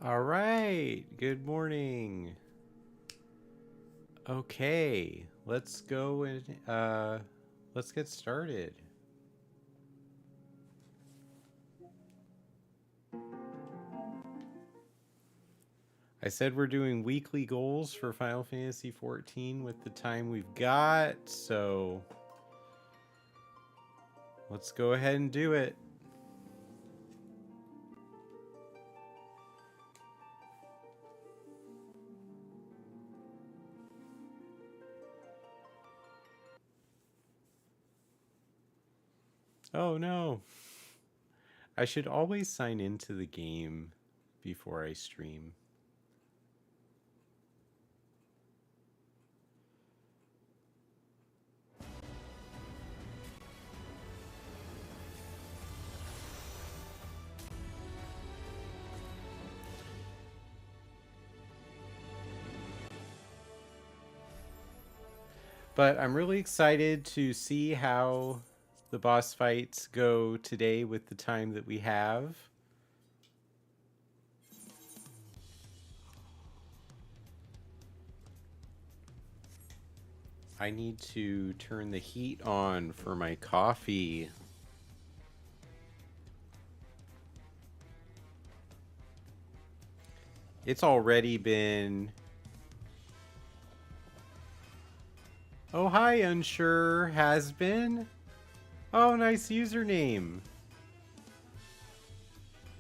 All right, good morning. Okay, let's go and let's get started. I said we're doing weekly goals for Final Fantasy XIV with the time we've got, so let's go ahead and do it. Oh no. I should always sign into the game before I stream. But I'm really excited to see how the boss fights go today with the time that we have. I need to turn the heat on for my coffee. It's already been... Oh, hi, Unsure Has Been. Oh, nice username.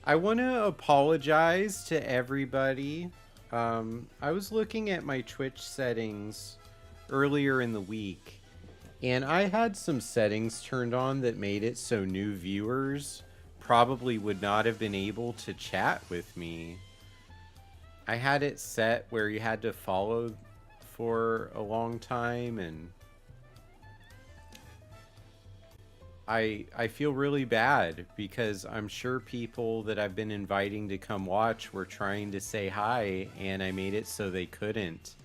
I want to apologize to everybody. I was looking at my Twitch settings earlier in the week, and I had some settings turned on that made it so new viewers probably would not have been able to chat with me. I had it set where you had to follow for a long time, and I feel really bad because I'm sure people that I've been inviting to come watch were trying to say hi, and I made it so they couldn't.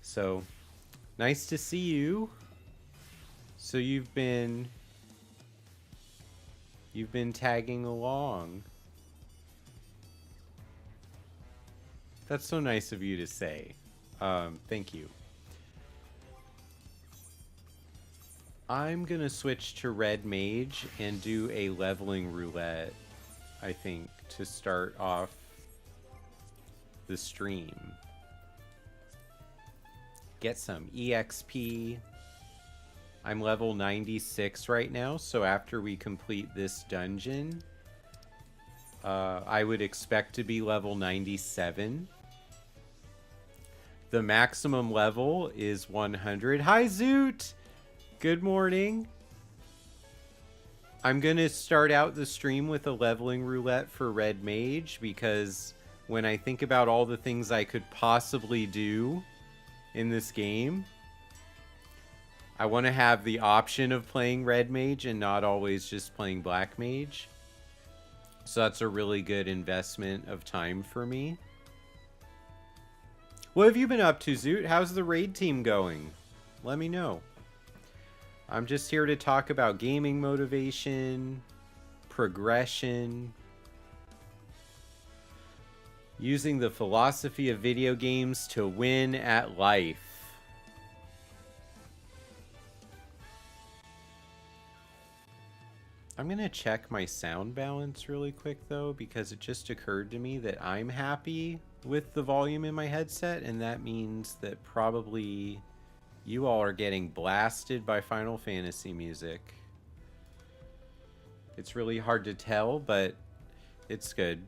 So, nice to see you. So you've been tagging along. That's so nice of you to say. Thank you. I'm gonna switch to Red Mage and do a leveling roulette, I think, to start off the stream. Get some EXP. I'm level 96 right now, so after we complete this dungeon, I would expect to be level 97. The maximum level is 100. Hi, Zoot! Good morning. I'm going to start out the stream with a leveling roulette for Red Mage because when I think about all the things I could possibly do in this game, I want to have the option of playing Red Mage and not always just playing Black Mage. So that's a really good investment of time for me. What have you been up to, Zoot? How's the raid team going? Let me know. I'm just here to talk about gaming motivation, progression, using the philosophy of video games to win at life. I'm going to check my sound balance really quick, though, because it just occurred to me that I'm happy with the volume in my headset, and that means that probably you all are getting blasted by Final Fantasy music. It's really hard to tell, but it's good.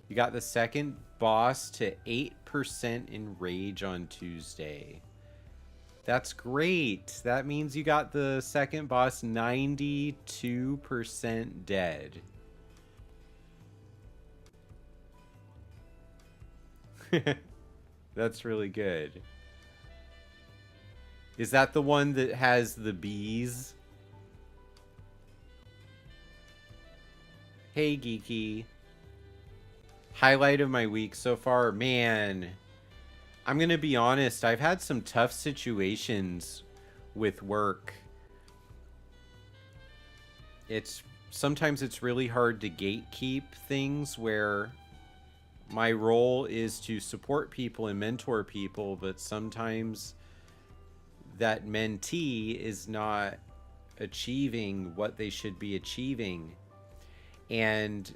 You got the second boss to 8% in Rage on Tuesday. That's great. That means you got the second boss 92% dead. That's really good. Is that the one that has the bees? Hey, Geeky. Highlight of my week so far? Man, I'm going to be honest. I've had some tough situations with work. It's sometimes it's really hard to gatekeep things where my role is to support people and mentor people, but sometimes that mentee is not achieving what they should be achieving. And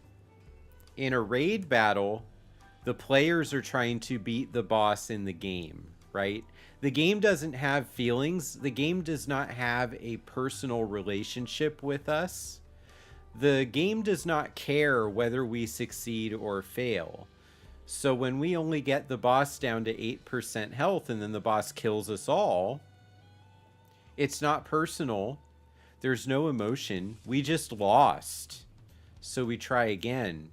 in a raid battle, the players are trying to beat the boss in the game, right? The game doesn't have feelings. The game does not have a personal relationship with us. The game does not care whether we succeed or fail. So when we only get the boss down to 8% health and then the boss kills us all, it's not personal. There's no emotion. We just lost. So we try again.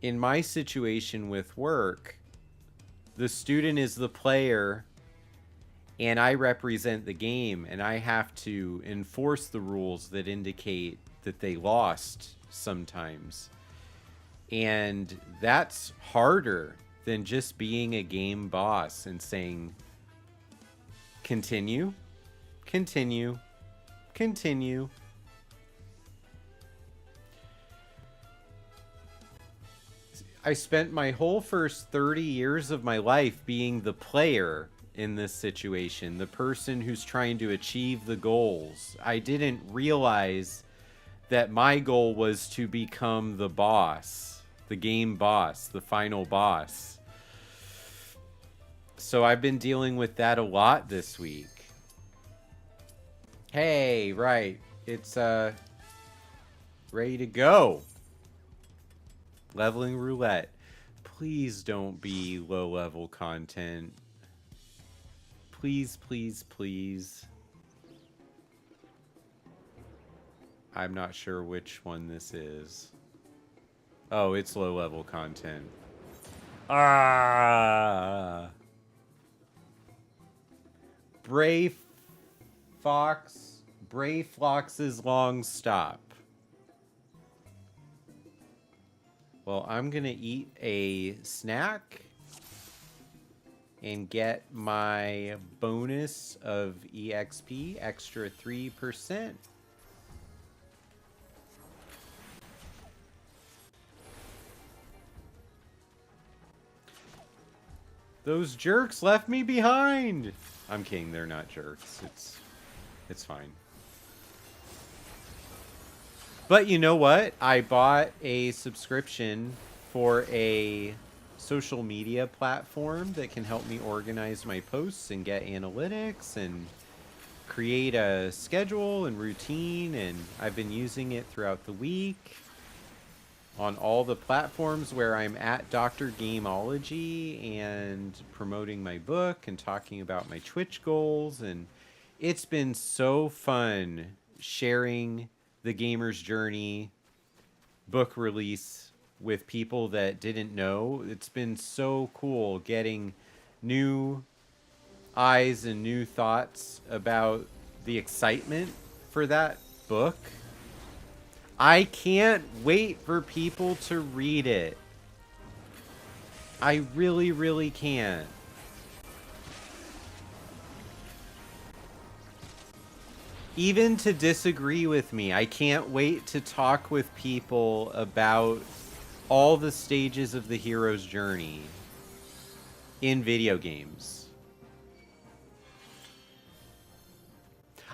In my situation with work, the student is the player and I represent the game, and I have to enforce the rules that indicate that they lost sometimes. And that's harder than just being a game boss and saying, continue, continue, continue. I spent my whole first 30 years of my life being the player in this situation, the person who's trying to achieve the goals. I didn't realize that my goal was to become the boss, the game boss, the final boss. So I've been dealing with that a lot this week. Hey, right. It's ready to go. Leveling roulette. Please don't be low-level content. Please, please, please. I'm not sure which one this is. Oh, it's low-level content. Ah! Bray Flox's long stop. Well, I'm gonna eat a snack and get my bonus of EXP, extra 3%. Those jerks left me behind. I'm kidding, they're not jerks. It's fine. But you know what? I bought a subscription for a social media platform that can help me organize my posts and get analytics and create a schedule and routine, and I've been using it throughout the week on all the platforms where I'm at Dr. Gameology and promoting my book and talking about my Twitch goals, and it's been so fun sharing the Gamer's Journey book release with people that didn't know. It's been so cool getting new eyes and new thoughts about the excitement for that book. I can't wait for people to read it. I really, really can't. Even to disagree with me, I can't wait to talk with people about all the stages of the hero's journey in video games.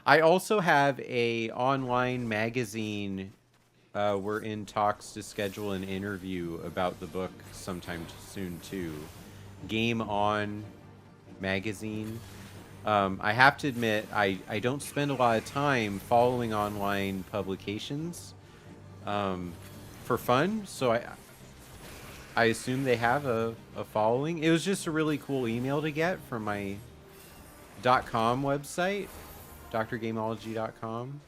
I also have a online magazine. We're in talks to schedule an interview about the book sometime soon too. Game On magazine. I have to admit, I don't spend a lot of time following online publications for fun, so I assume they have a following. It was just a really cool email to get from my .com website, drgameology.com.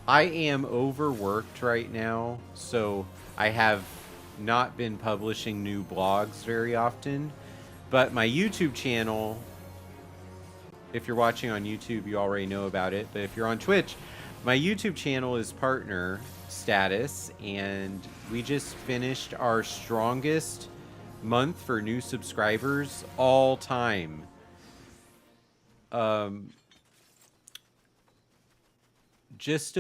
I am overworked right now, so I have not been publishing new blogs very often. But my YouTube channel, if you're watching on YouTube, you already know about it. But if you're on Twitch, my YouTube channel is partner status, and we just finished our strongest month for new subscribers all time. just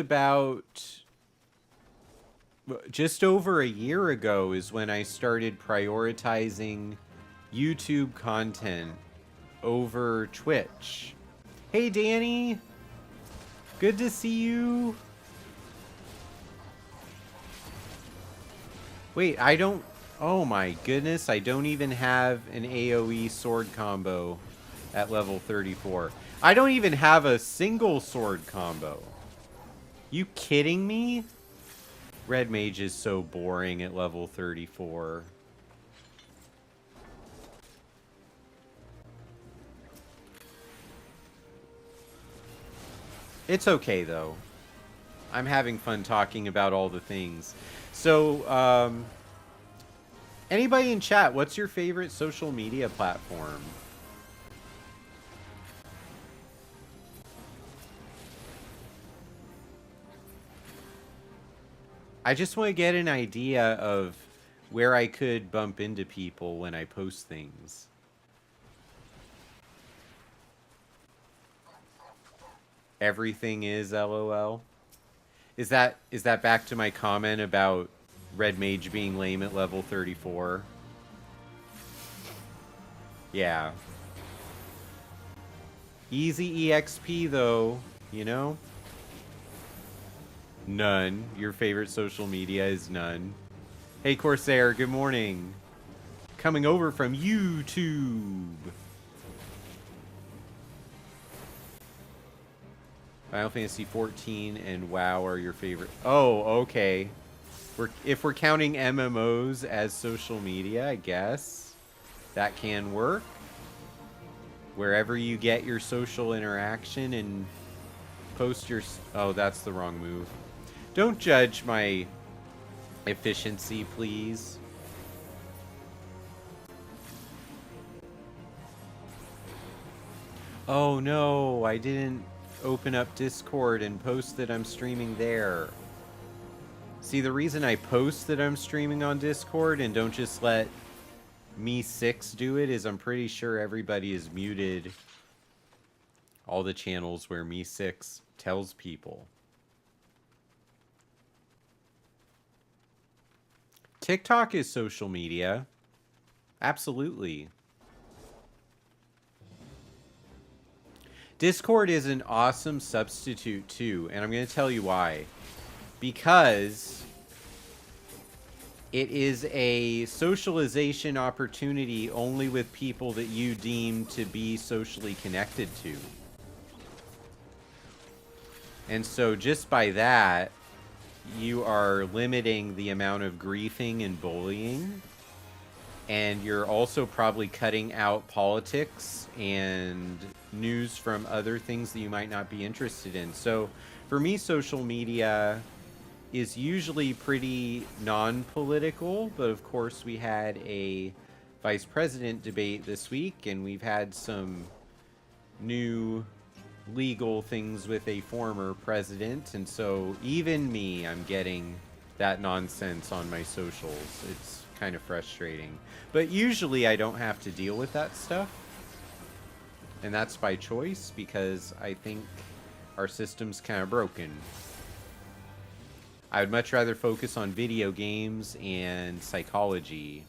over a year ago is when I started prioritizing YouTube content over Twitch. Hey, Danny. Good to see you. Wait, I don't... Oh my goodness, I don't even have an AoE sword combo at level 34. I don't even have a single sword combo. You kidding me? Red Mage is so boring at level 34. It's okay, though. I'm having fun talking about all the things. So, anybody in chat, what's your favorite social media platform? I just want to get an idea of where I could bump into people when I post things. Everything is LOL. Is that back to my comment about Red Mage being lame at level 34? Yeah. Easy EXP though, you know? None. Your favorite social media is none. Hey Corsair, good morning. Coming over from YouTube. Final Fantasy 14 and WoW are your favorite. Oh, okay. If we're counting MMOs as social media, I guess that can work. Wherever you get your social interaction and post your... Oh, that's the wrong move. Don't judge my efficiency, please. Oh no, I didn't open up Discord and post that I'm streaming there. See, the reason I post that I'm streaming on Discord and don't just let me6 do it is I'm pretty sure everybody is muted all the channels where me6 tells people. TikTok is social media. Absolutely. Discord is an awesome substitute too, and I'm going to tell you why. Because it is a socialization opportunity only with people that you deem to be socially connected to. And so just by that, you are limiting the amount of griefing and bullying. And you're also probably cutting out politics and news from other things that you might not be interested in. So for me, social media is usually pretty non-political, but of course we had a vice president debate this week, and we've had some new legal things with a former president, and so even me, I'm getting that nonsense on my socials. It's kind of frustrating. But usually I don't have to deal with that stuff. And that's by choice, because I think our system's kind of broken. I would much rather focus on video games and psychology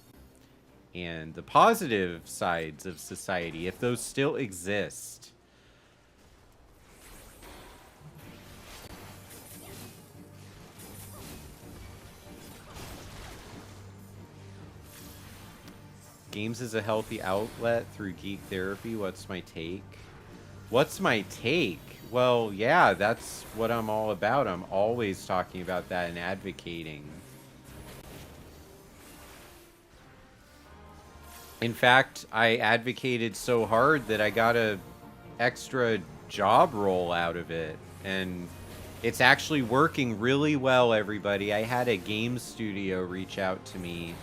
and the positive sides of society, if those still exist. Games is a healthy outlet through geek therapy. What's my take? What's my take? Well, yeah, that's what I'm all about. I'm always talking about that and advocating. In fact, I advocated so hard that I got a extra job role out of it. And it's actually working really well, everybody. I had a game studio reach out to me.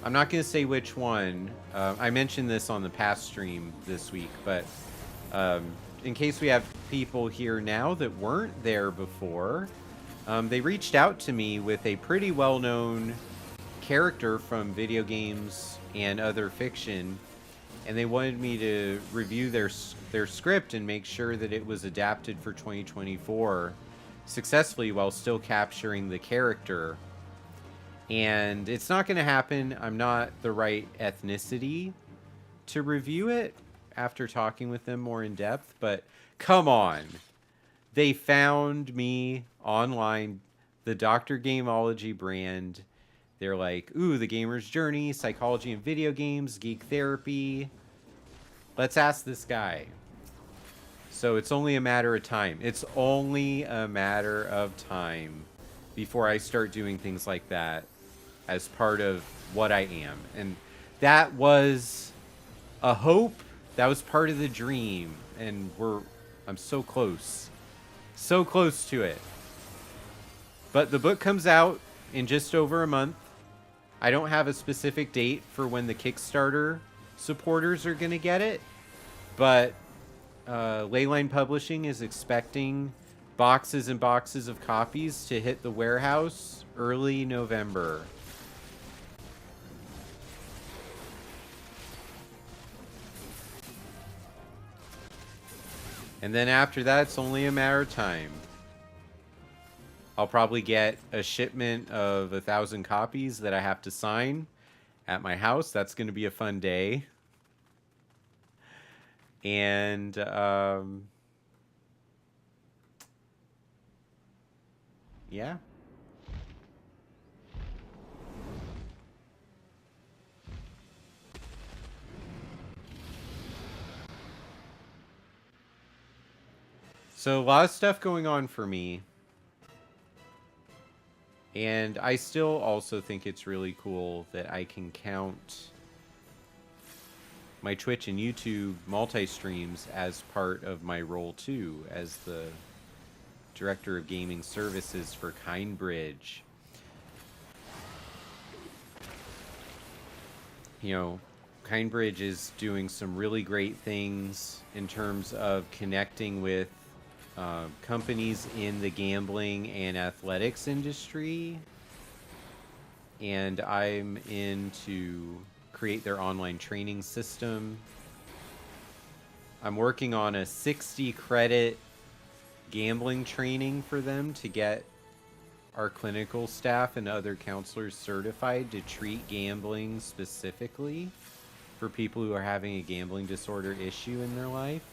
I'm not going to say which one. I mentioned this on the past stream this week, but in case we have people here now that weren't there before, they reached out to me with a pretty well-known character from video games and other fiction, and they wanted me to review their script and make sure that it was adapted for 2024. successfully while still capturing the character. And it's not going to happen. I'm not the right ethnicity to review it after talking with them more in depth, but come on. They found me online, the Dr. Gameology brand. They're like, ooh, the gamer's journey, psychology in video games, geek therapy. Let's ask this guy. So it's only a matter of time. It's only a matter of time before I start doing things like that as part of what I am. And that was a hope. That was part of the dream. And I'm so close. So close to it. But the book comes out in just over a month. I don't have a specific date for when the Kickstarter supporters are going to get it. But Leyline Publishing is expecting boxes and boxes of copies to hit the warehouse early November. And then after that, it's only a matter of time. I'll probably get a shipment of 1,000 copies that I have to sign at my house. That's going to be a fun day. And yeah. So a lot of stuff going on for me. And I still also think it's really cool that I can count my Twitch and YouTube multi-streams as part of my role too, as the Director of Gaming Services for Kindbridge. You know, Kindbridge is doing some really great things in terms of connecting with companies in the gambling and athletics industry, and I'm in to create their online training system. I'm working on a 60 credit gambling training for them to get our clinical staff and other counselors certified to treat gambling specifically for people who are having a gambling disorder issue in their life.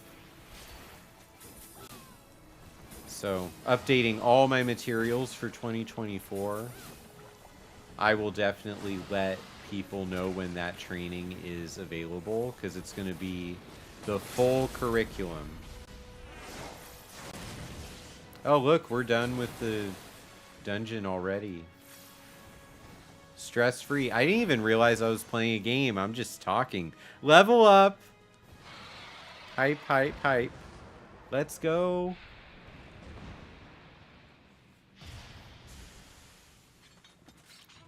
So, updating all my materials for 2024. I will definitely let people know when that training is available, because it's going to be the full curriculum. Oh, look, we're done with the dungeon already. Stress-free. I didn't even realize I was playing a game. I'm just talking. Level up. Hype, hype, hype. Let's go.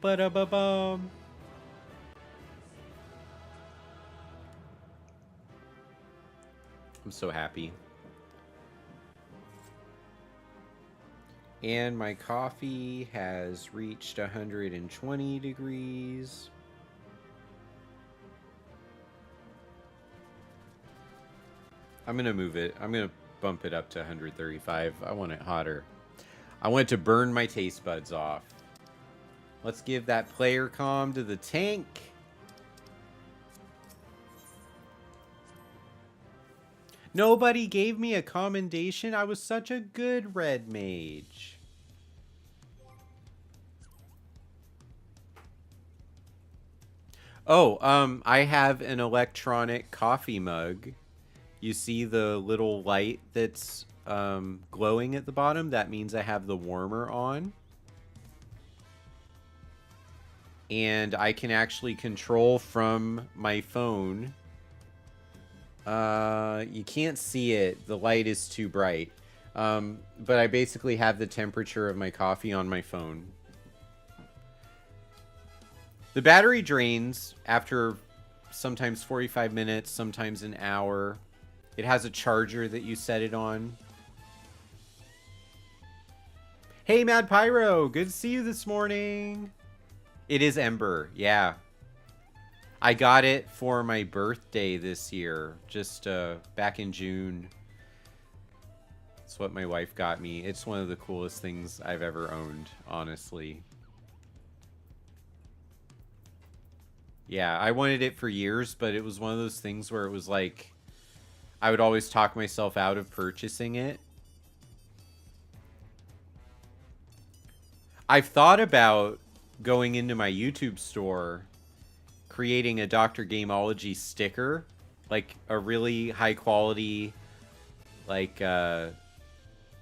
Ba-da-ba-bum. I'm so happy. And my coffee has reached 120 degrees. I'm going to move it. I'm going to bump it up to 135. I want it hotter. I want to burn my taste buds off. Let's give that player comm to the tank. Nobody gave me a commendation. I was such a good red mage. Oh, I have an electronic coffee mug. You see the little light that's glowing at the bottom? That means I have the warmer on. And I can actually control from my phone. You can't see it. The light is too bright. But I basically have the temperature of my coffee on my phone. The battery drains after sometimes 45 minutes, sometimes an hour. It has a charger that you set it on. Hey, Mad Pyro! Good to see you this morning! It is Ember, yeah. I got it for my birthday this year, just back in June. It's what my wife got me. It's one of the coolest things I've ever owned, honestly. Yeah, I wanted it for years, but it was one of those things where it was like I would always talk myself out of purchasing it. I've thought about going into my YouTube store, creating a Dr. Gameology sticker, like a really high quality, like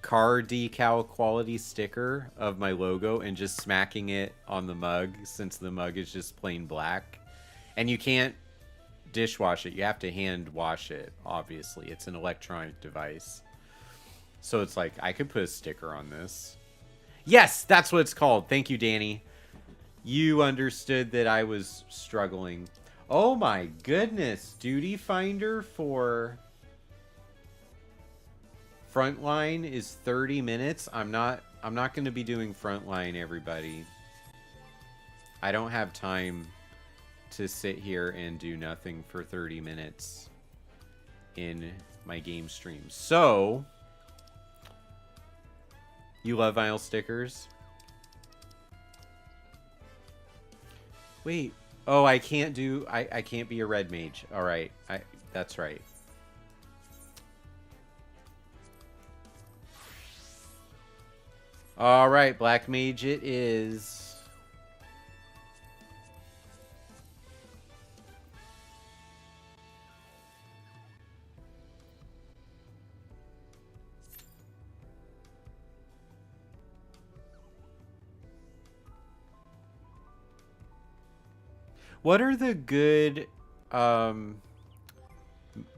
car decal quality sticker of my logo, and just smacking it on the mug, since the mug is just plain black. And you can't dishwash it. You have to hand wash it, obviously. It's an electronic device. So it's like, I could put a sticker on this. Yes, that's what it's called. Thank you, Danny. You understood that I was struggling. Oh my goodness. Duty Finder for Frontline is 30 minutes. I'm not going to be doing Frontline, everybody. I don't have time to sit here and do nothing for 30 minutes in my game stream. So, you love vinyl stickers? Wait. Oh, I can't do... I can't be a red mage. Alright. That's right. Alright, black mage it is. What are the good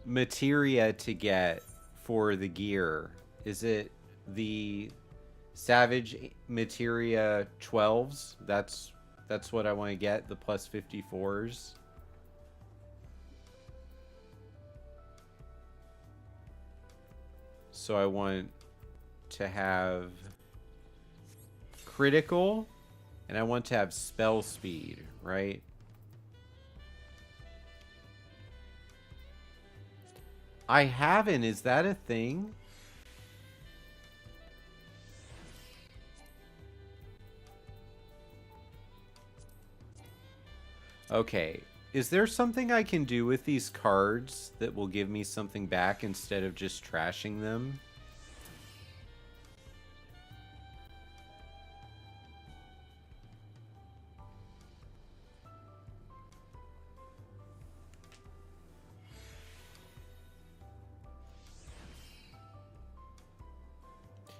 materia to get for the gear? Is it the Savage materia 12s? That's what I want to get, the plus 54s. So I want to have critical, and I want to have spell speed, right? I haven't. Is that a thing? Okay. Is there something I can do with these cards that will give me something back instead of just trashing them?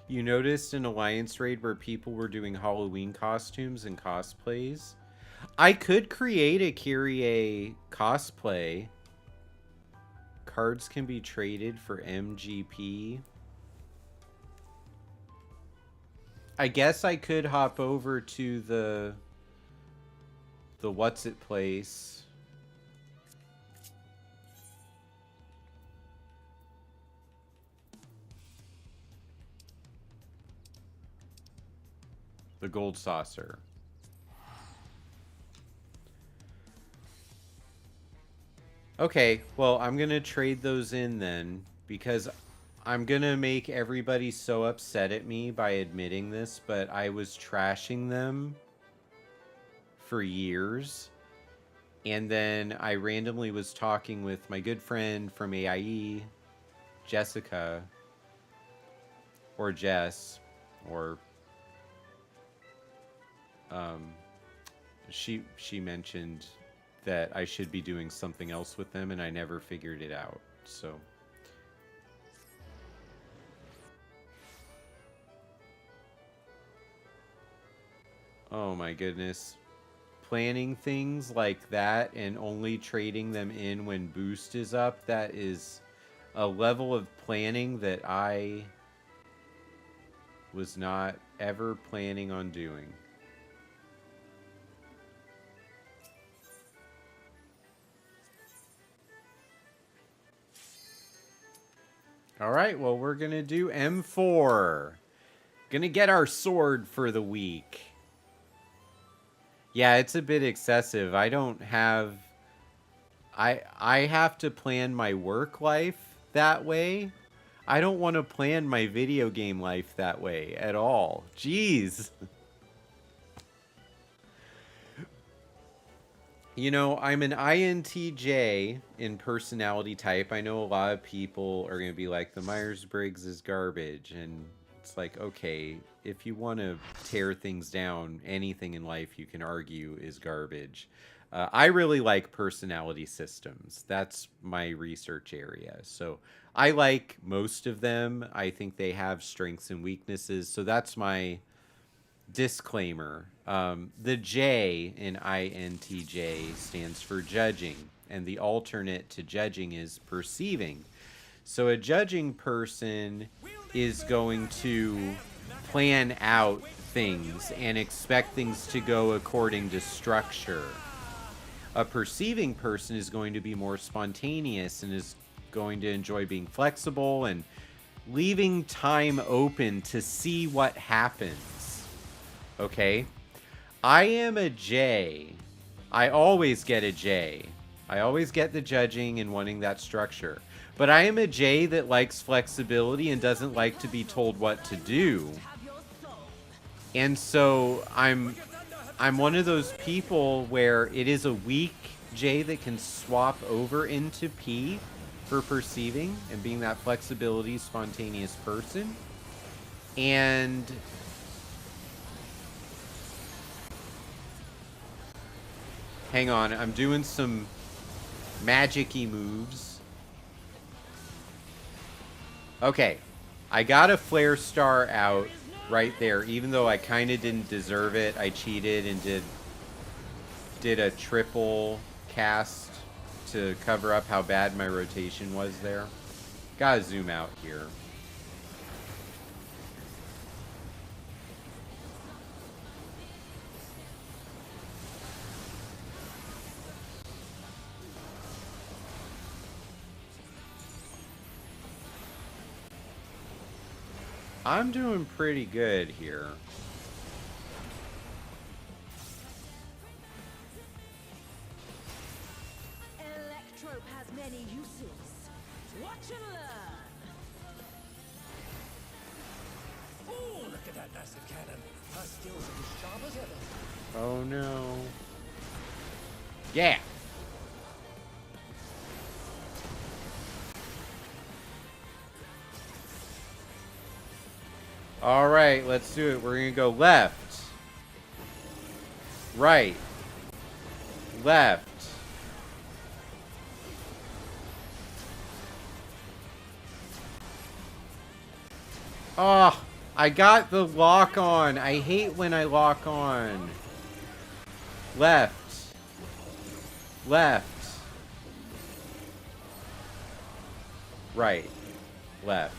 You noticed an Alliance raid where people were doing Halloween costumes and cosplays? I could create a Kyrie cosplay. Cards can be traded for MGP. I guess I could hop over to the what's it place. The gold saucer. Okay, well, I'm going to trade those in then, because I'm going to make everybody so upset at me by admitting this, but I was trashing them for years. And then I randomly was talking with my good friend from AIE, Jessica, or Jess, or she mentioned that I should be doing something else with them, and I never figured it out. So oh my goodness. Planning things like that and only trading them in when boost is up, that is a level of planning that I was not ever planning on doing. Alright, well, we're gonna do M4. Gonna get our sword for the week. Yeah, it's a bit excessive. I don't have... I have to plan my work life that way. I don't want to plan my video game life that way at all. Jeez. You know, I'm an INTJ in personality type. I know a lot of people are going to be like, the Myers-Briggs is garbage. And it's like, okay, if you want to tear things down, anything in life you can argue is garbage. I really like personality systems. That's my research area. So I like most of them. I think they have strengths and weaknesses. So that's my disclaimer. The J in INTJ stands for judging, and the alternate to judging is perceiving. So a judging person is going to plan out things and expect things to go according to structure. A perceiving person is going to be more spontaneous and is going to enjoy being flexible and leaving time open to see what happens. Okay? I am a J. I always get a J. I always get the judging and wanting that structure. But I am a J that likes flexibility and doesn't like to be told what to do. And so I'm one of those people where it is a weak J that can swap over into P for perceiving and being that flexibility, spontaneous person. And hang on, I'm doing some magic-y moves. Okay, I got a flare star out right there, even though I kind of didn't deserve it. I cheated and did a triple cast to cover up how bad my rotation was there. Gotta zoom out here. I'm doing pretty good here. Electrope has many uses. Watch and learn. Oh, look at that massive cannon. Her skills are as sharp as ever. Oh no. Yeah. All right, let's do it. We're going to go left, right, left. Oh, I got the lock on. I hate when I lock on. Left, left, right, left.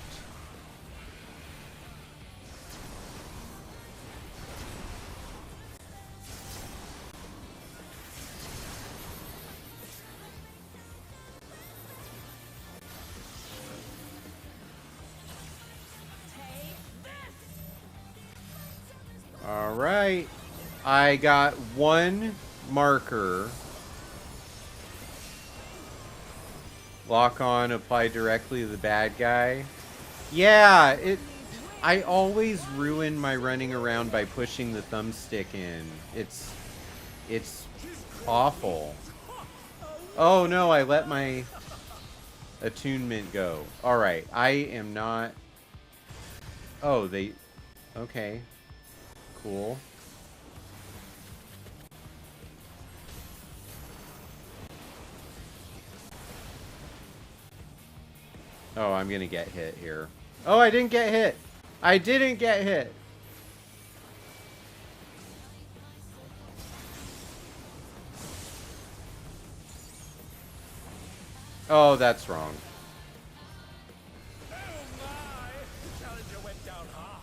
All right. I got one marker. Lock on, apply directly to the bad guy. Yeah, I always ruin my running around by pushing the thumbstick in. It's awful. Oh no, I let my attunement go. All right, I am not. Oh, okay. Cool. Oh, I'm gonna get hit here. Oh, I didn't get hit. I didn't get hit. Oh, that's wrong. Oh my! The challenger went down hard.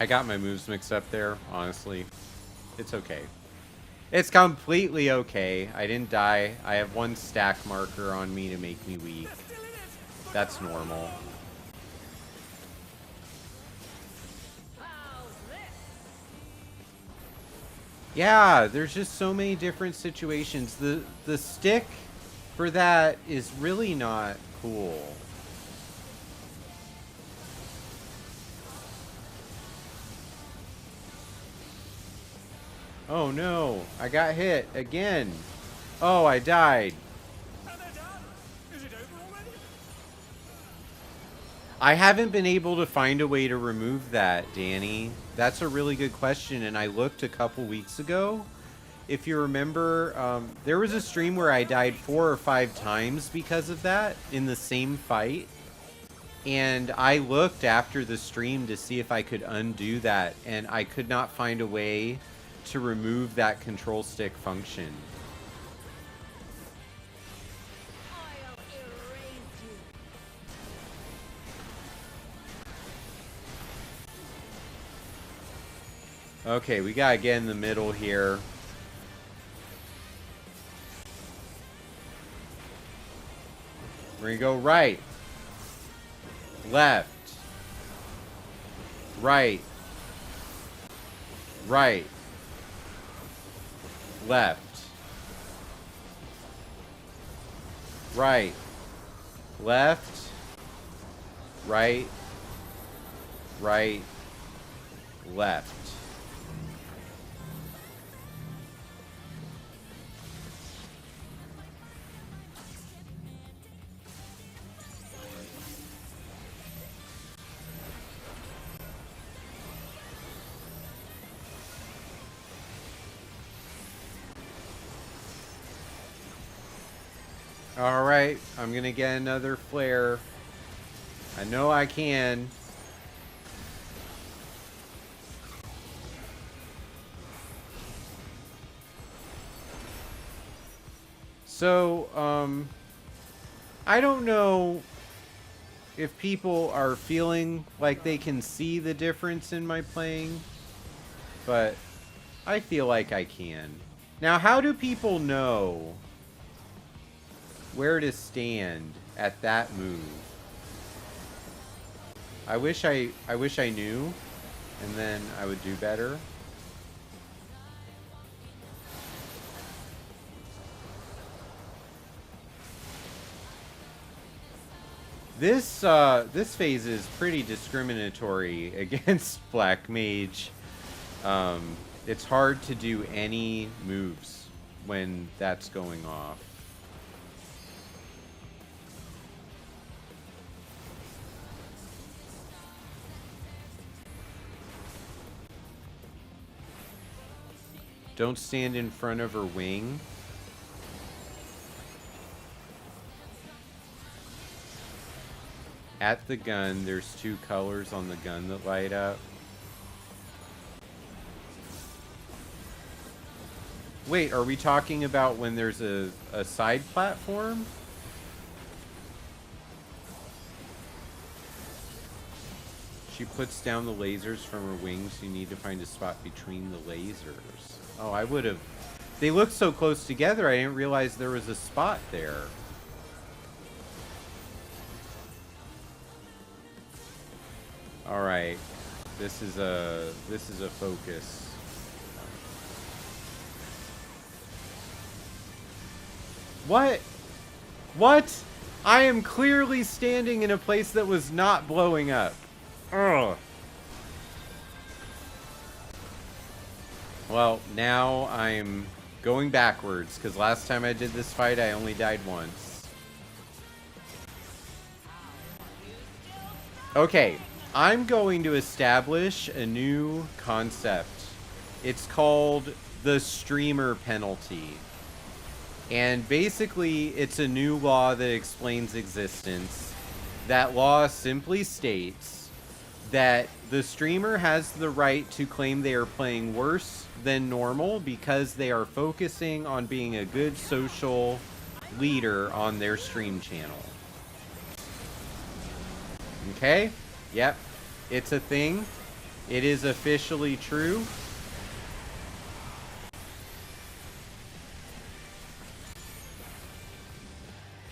I got my moves mixed up there, honestly. It's okay. It's completely okay. I didn't die. I have one stack marker on me to make me weak. That's normal. Yeah, there's just so many different situations. The stick for that is really not cool. Oh no, I got hit again. Oh, I died. And they're done. Is it over already? I haven't been able to find a way to remove that, Danny. That's a really good question, and I looked a couple weeks ago. If you remember, there was a stream where I died 4 or 5 times because of that in the same fight. And I looked after the stream to see if I could undo that, and I could not find a way to remove that control stick function. I'll erase you. Okay, we gotta get in the middle here. We're gonna go right, left, right, right, left, right, left, right, right, left. Alright, I'm gonna get another flare. I know I can. So, I don't know if people are feeling like they can see the difference in my playing, but I feel like I can. Now, how do people know where to stand at that move? I wish I knew, and then I would do better. This phase is pretty discriminatory against Black Mage. It's hard to do any moves when that's going off. Don't stand in front of her wing. At the gun, there's 2 colors on the gun that light up. Wait, are we talking about when there's a side platform? She puts down the lasers from her wings. You need to find a spot between the lasers. Oh, I would have... They look so close together, I didn't realize there was a spot there. Alright. This is a focus. What? What? I am clearly standing in a place that was not blowing up. Ugh. Well, now I'm going backwards, because last time I did this fight, I only died once. Okay, I'm going to establish a new concept. It's called the streamer penalty. And basically, it's a new law that explains existence. That law simply states that the streamer has the right to claim they are playing worse than normal because they are focusing on being a good social leader on their stream channel. Okay? Yep. It's a thing. It is officially true.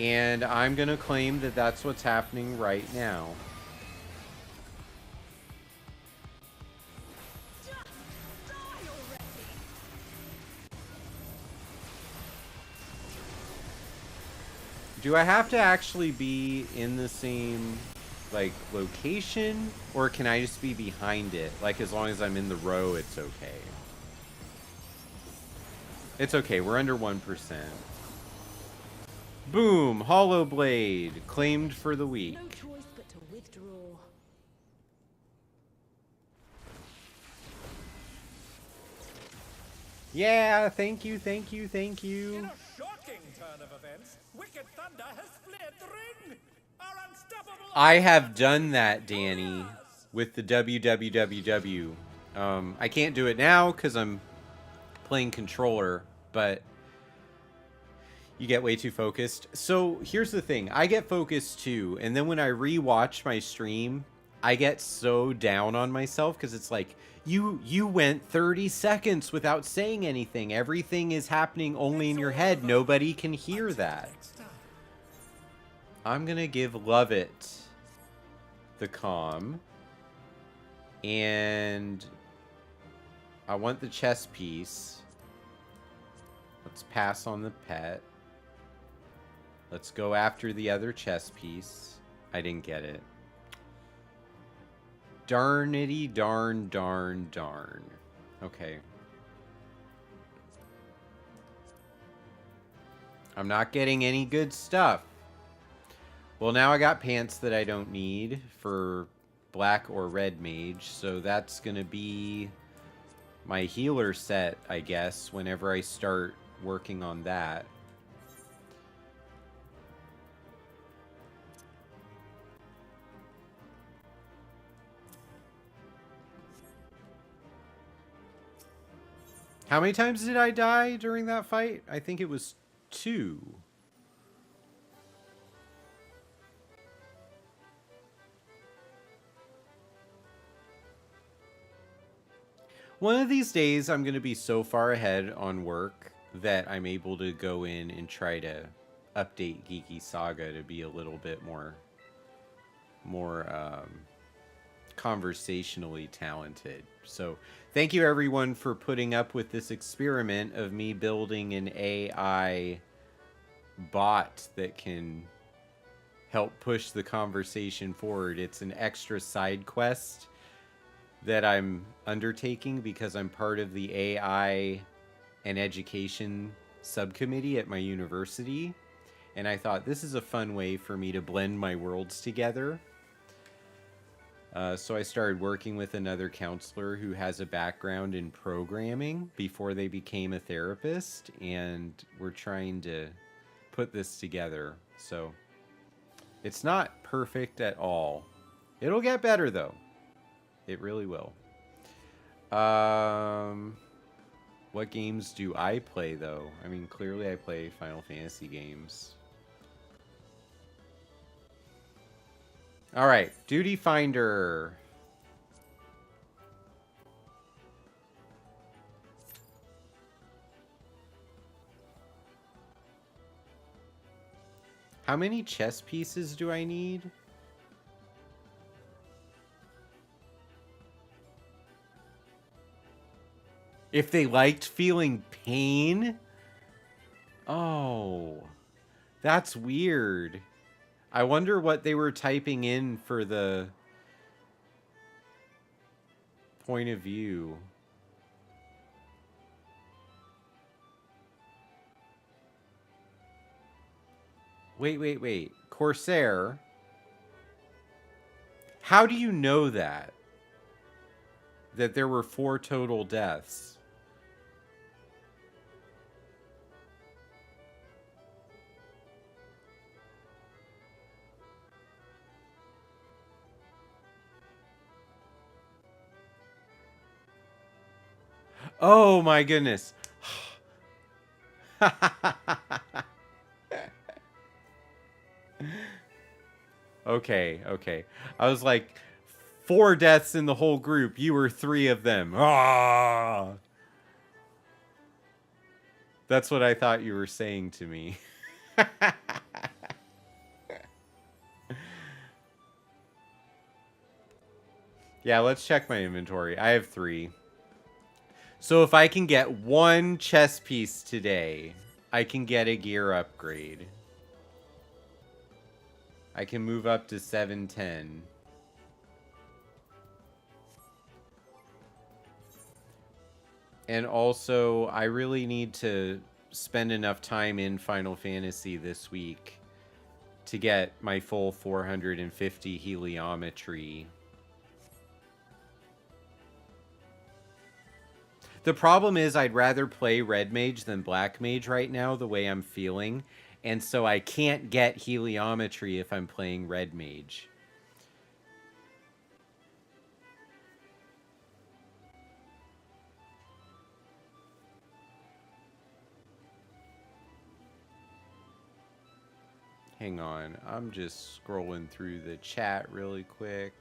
And I'm going to claim that that's what's happening right now. Do I have to actually be in the same, like, location? Or can I just be behind it? Like, as long as I'm in the row, it's okay. It's okay. We're under 1%. Boom! Hollow Blade. Claimed for the week. No choice but to withdraw. Yeah, thank you, thank you, thank In you. a shocking turn of events, Wicked Thunder has fled the ring. Our unstoppable I have done that, Danny, with the WWWW. I can't do it now because I'm playing controller, but you get way too focused. So here's the thing. I get focused too, and then when I rewatch my stream, I get so down on myself because it's like, you went 30 seconds without saying anything. Everything is happening only in your head. Nobody can hear that. I'm going to give Lovett the calm. And I want the chess piece. Let's pass on the pet. Let's go after the other chess piece. I didn't get it. Darnity darn darn darn. Okay. I'm not getting any good stuff. Well, now I got pants that I don't need for black or red mage, so that's gonna be my healer set, I guess, whenever I start working on that. How many times did I die during that fight? I think it was 2. One of these days, I'm going to be so far ahead on work that I'm able to go in and try to update Geeky Saga to be a little bit more conversationally talented. So thank you everyone for putting up with this experiment of me building an AI bot that can help push the conversation forward. It's an extra side quest that I'm undertaking because I'm part of the AI and education subcommittee at my university. And I thought this is a fun way for me to blend my worlds together. So I started working with another counselor who has a background in programming before they became a therapist. And we're trying to put this together. So it's not perfect at all. It'll get better though. It really will. What games do I play though? I mean, clearly I play Final Fantasy games. All right, Duty Finder. How many chess pieces do I need? If they liked feeling pain? Oh, that's weird. I wonder what they were typing in for the point of view. Wait. Corsair. How do you know that? That there were 4 total deaths? Oh my goodness. Okay. I was like, 4 deaths in the whole group. You were 3 of them. Ah! That's what I thought you were saying to me. Yeah, let's check my inventory. I have 3. So if I can get 1 chess piece today, I can get a gear upgrade. I can move up to 710. And also, I really need to spend enough time in Final Fantasy this week to get my full 450 heliometry. The problem is I'd rather play Red Mage than Black Mage right now, the way I'm feeling. And so I can't get heliometry if I'm playing Red Mage. Hang on, I'm just scrolling through the chat really quick.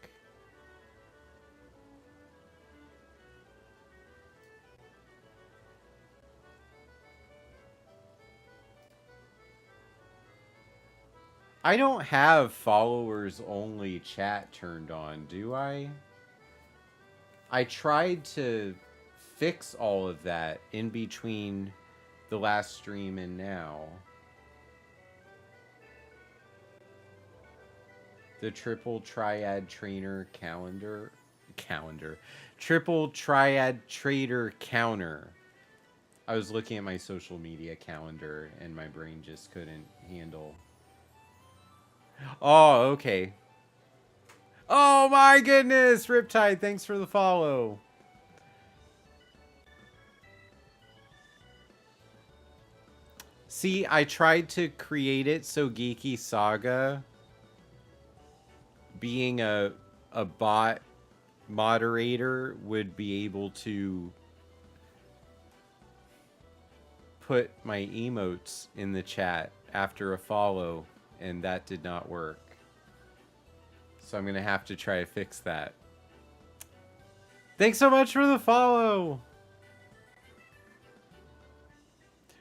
I don't have followers only chat turned on, do I? I tried to fix all of that in between the last stream and now. The triple triad trainer calendar. Triple triad trader counter. I was looking at my social media calendar and my brain just couldn't handle. Oh, okay. Oh my goodness, Riptide, thanks for the follow. See, I tried to create it so Geeky Saga, being a bot moderator, would be able to put my emotes in the chat after a follow, and that did not work. So I'm going to have to try to fix that. Thanks so much for the follow!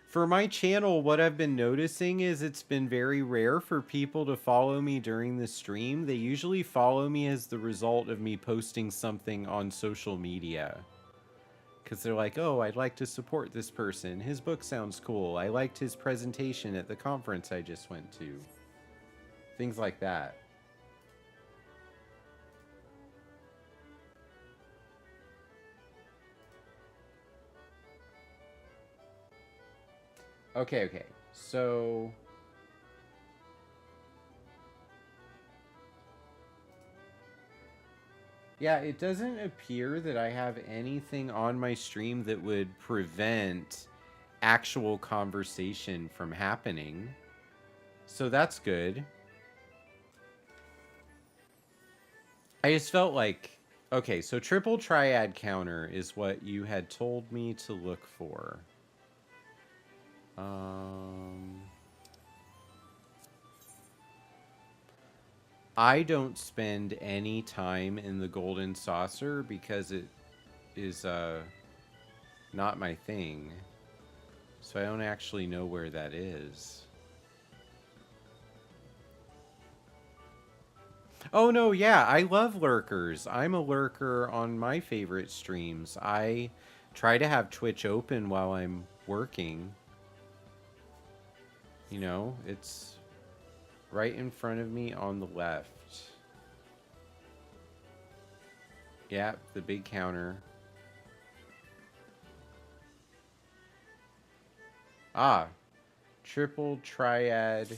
For my channel, what I've been noticing is it's been very rare for people to follow me during the stream. They usually follow me as the result of me posting something on social media. Because they're like, oh, I'd like to support this person. His book sounds cool. I liked his presentation at the conference I just went to. Things like that. Okay. So yeah, it doesn't appear that I have anything on my stream that would prevent actual conversation from happening. So that's good. I just felt like, okay, so triple triad counter is what you had told me to look for. I don't spend any time in the Golden Saucer because it is not my thing. So I don't actually know where that is. Oh no, yeah, I love lurkers. I'm a lurker on my favorite streams. I try to have Twitch open while I'm working. You know, it's right in front of me on the left. Yeah, the big counter. Ah, triple triad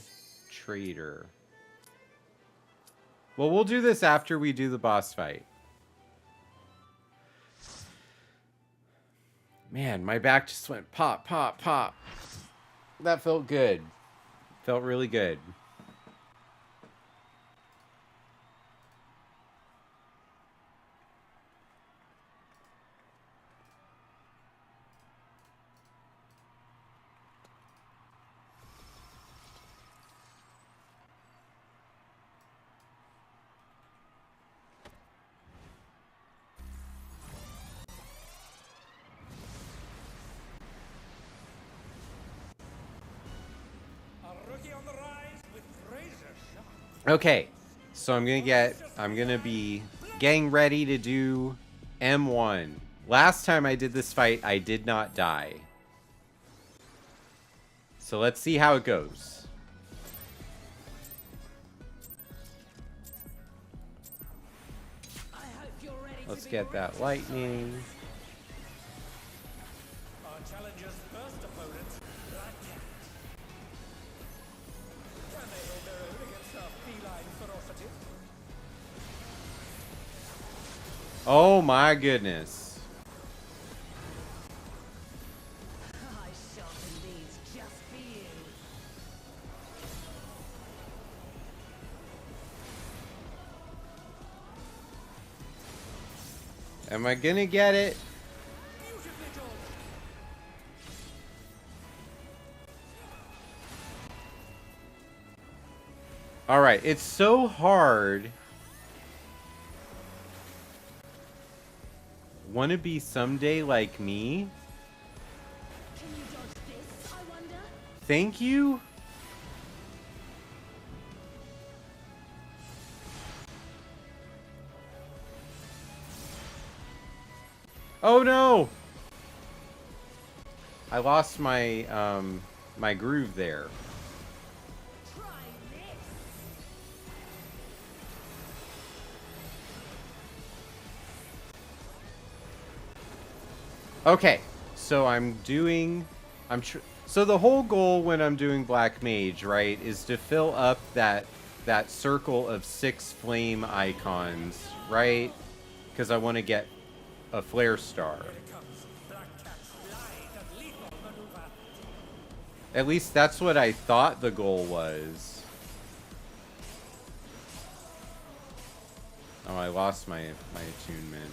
trader. Well, we'll do this after we do the boss fight. Man, my back just went pop, pop, pop. That felt good. Felt really good. Okay, so I'm gonna be getting ready to do M1. Last time I did this fight, I did not die. So let's see how it goes. Let's get that lightning. Our challenger's first opponent, Black Cat. Can they hold their own against our feline ferocity? Oh my goodness. I sharpened these just for you. Am I gonna get it? Beautifully done. Alright, it's so hard. Wanna be someday like me? Can you dodge this, I wonder? Thank you? Oh no! I lost my my groove there. Try this. Okay, so so the whole goal when I'm doing Black Mage, right, is to fill up that circle of 6 flame icons, right? Because I want to get a flare star. Here it comes. Black Cat's lithe and lethal maneuver. At least that's what I thought the goal was. Oh, I lost my attunement.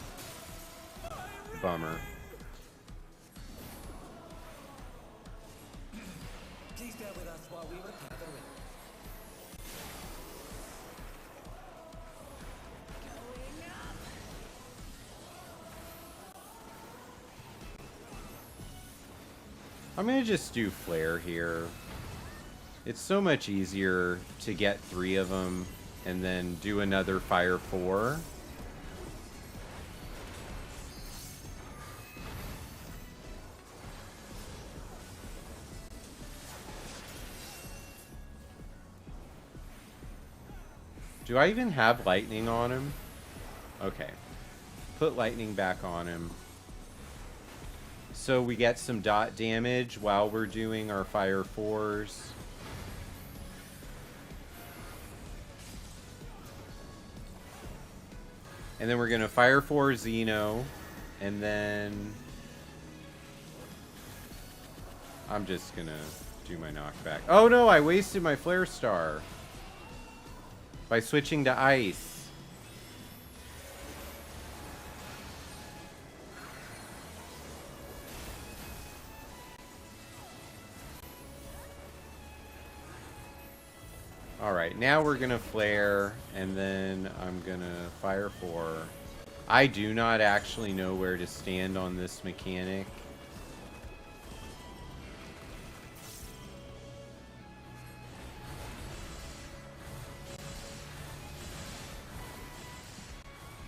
Bummer. Please bear with us while we repair the ring. Going up. I'm gonna just do flare here. It's so much easier to get 3 of them and then do another fire 4. Do I even have lightning on him? Okay. Put lightning back on him. So we get some dot damage while we're doing our fire 4s. And then we're going to fire 4 Xeno. And then I'm just going to do my knockback. Oh no, I wasted my flare star by switching to ice. Alright, now we're gonna flare, and then I'm gonna fire 4. I do not actually know where to stand on this mechanic.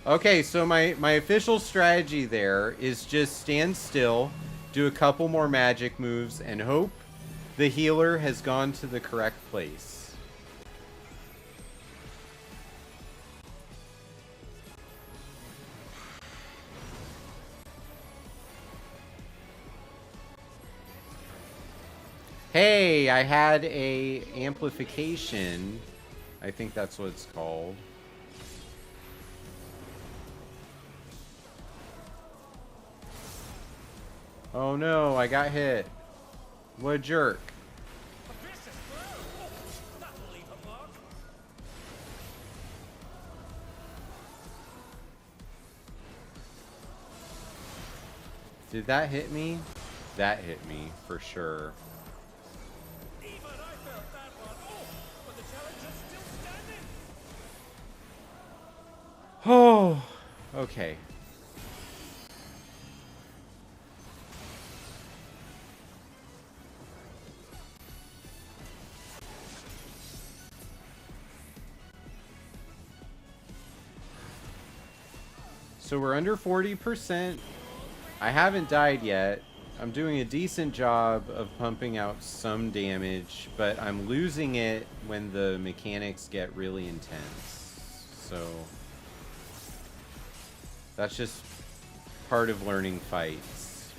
Okay, so my official strategy there is just stand still, do a couple more magic moves, and hope the healer has gone to the correct place. Hey, I had a amplification. I think that's what it's called. Oh no, I got hit. What a jerk. A vicious blow. Oh, that'll leave a mark. Did that hit me? That hit me, for sure. Even I felt that one. Oh, but the challenger's still standing. Oh, okay. So we're under 40%. I haven't died yet. I'm doing a decent job of pumping out some damage, but I'm losing it when the mechanics get really intense. So That's just part of learning fights.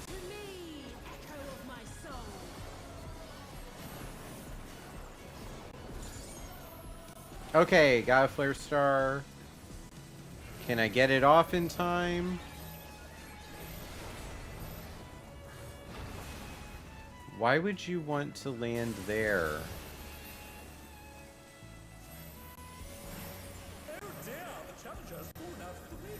To me, echo of my soul. Okay, got a flare star. Can I get it off in time? Why would you want to land there? Oh dear, the challenger's fallen out of the win.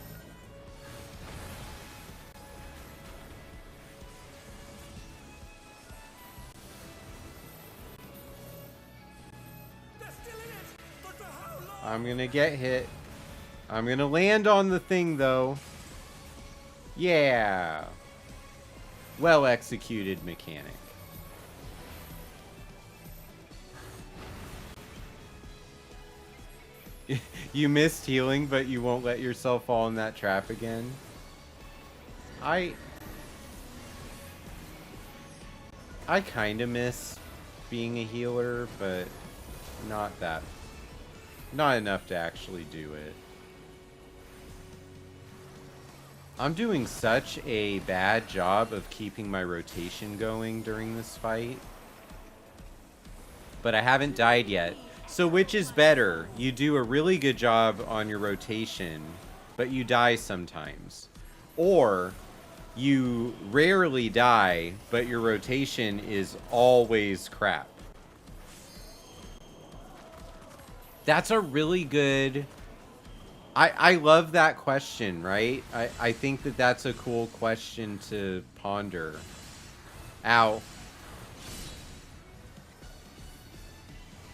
They're still in it, but for how long? I'm gonna get hit. I'm gonna land on the thing, though. Yeah. Well executed mechanic. You missed healing, but you won't let yourself fall in that trap again. I kind of miss being a healer, but not enough to actually do it. I'm doing such a bad job of keeping my rotation going during this fight. But I haven't died yet. So which is better? You do a really good job on your rotation, but you die sometimes. Or you rarely die, but your rotation is always crap. That's a really good... I love that question, right? I think that that's a cool question to ponder. Ow.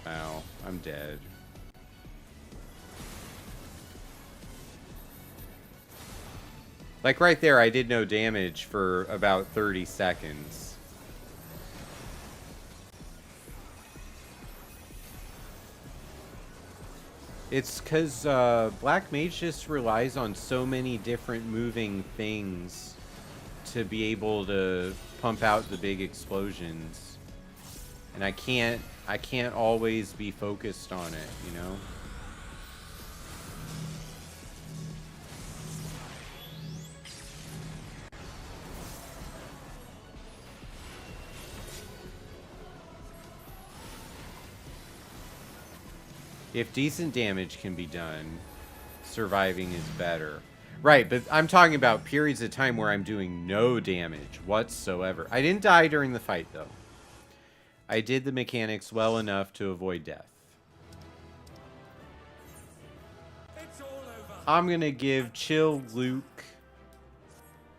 Ow, I'm dead. Like right there, I did no damage for about 30 seconds. It's because Black Mage just relies on so many different moving things to be able to pump out the big explosions. And I can't always be focused on it, you know? If decent damage can be done, surviving is better. Right, but I'm talking about periods of time where I'm doing no damage whatsoever. I didn't die during the fight, though. I did the mechanics well enough to avoid death. It's all over. I'm gonna give Chill Luke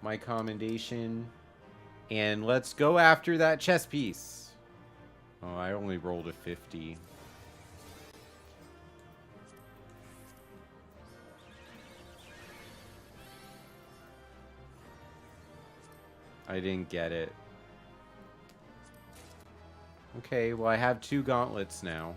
my commendation. And let's go after that chess piece. Oh, I only rolled a 50. I didn't get it. Okay, well I have 2 gauntlets now.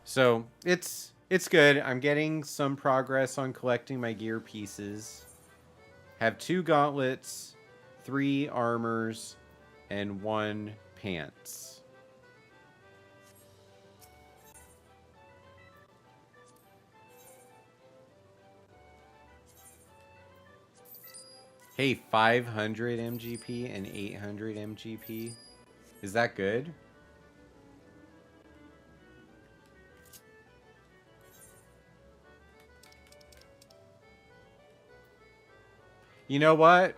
So, it's good. I'm getting some progress on collecting my gear pieces. Have 2 gauntlets, 3 armors, and 1 pants. Hey, 500 MGP and 800 MGP. Is that good? You know what?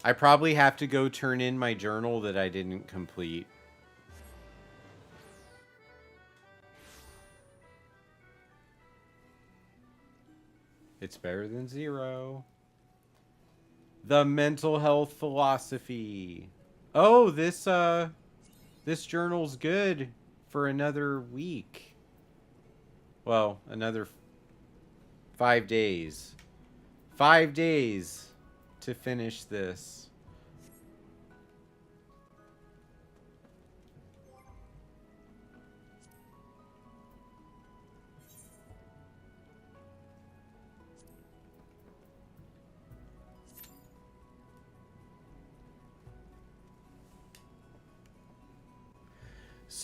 I probably have to go turn in my journal that I didn't complete. It's better than 0. The mental health philosophy. Oh, this journal's good for another week. Well, another 5 days. 5 days to finish this.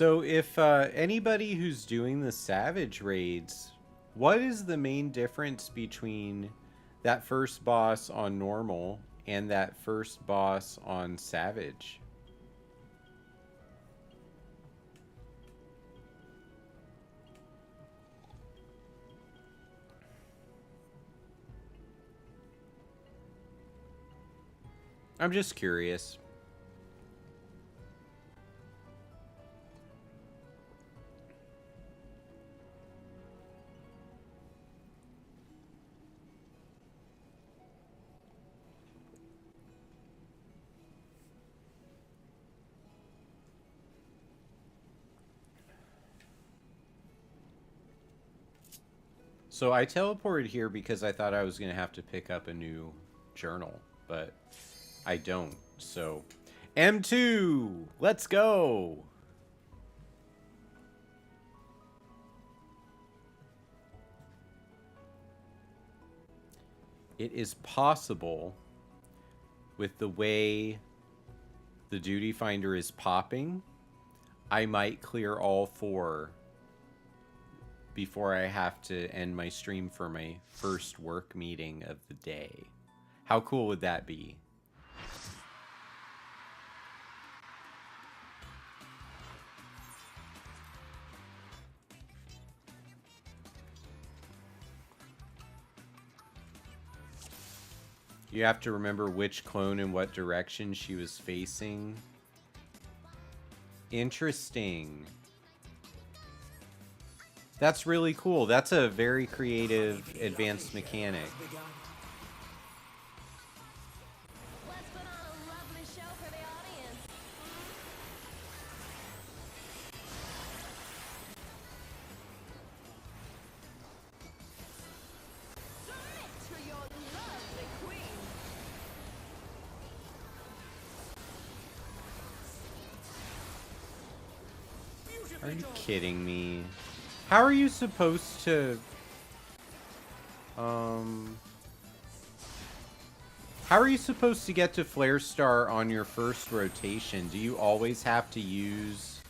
So if anybody who's doing the Savage raids, what is the main difference between that first boss on normal and that first boss on Savage? I'm just curious. So I teleported here because I thought I was going to have to pick up a new journal, but I don't. So M2, let's go. It is possible with the way the duty finder is popping, I might clear all 4 before I have to end my stream for my first work meeting of the day. How cool would that be? You have to remember which clone and what direction she was facing. Interesting. That's really cool. That's a very creative, advanced mechanic. Let's put on a lovely show for the audience. Submit to your lovely queen. Are you kidding me? How are you supposed to... How are you supposed to get to Flare Star on your first rotation? Do you always have to use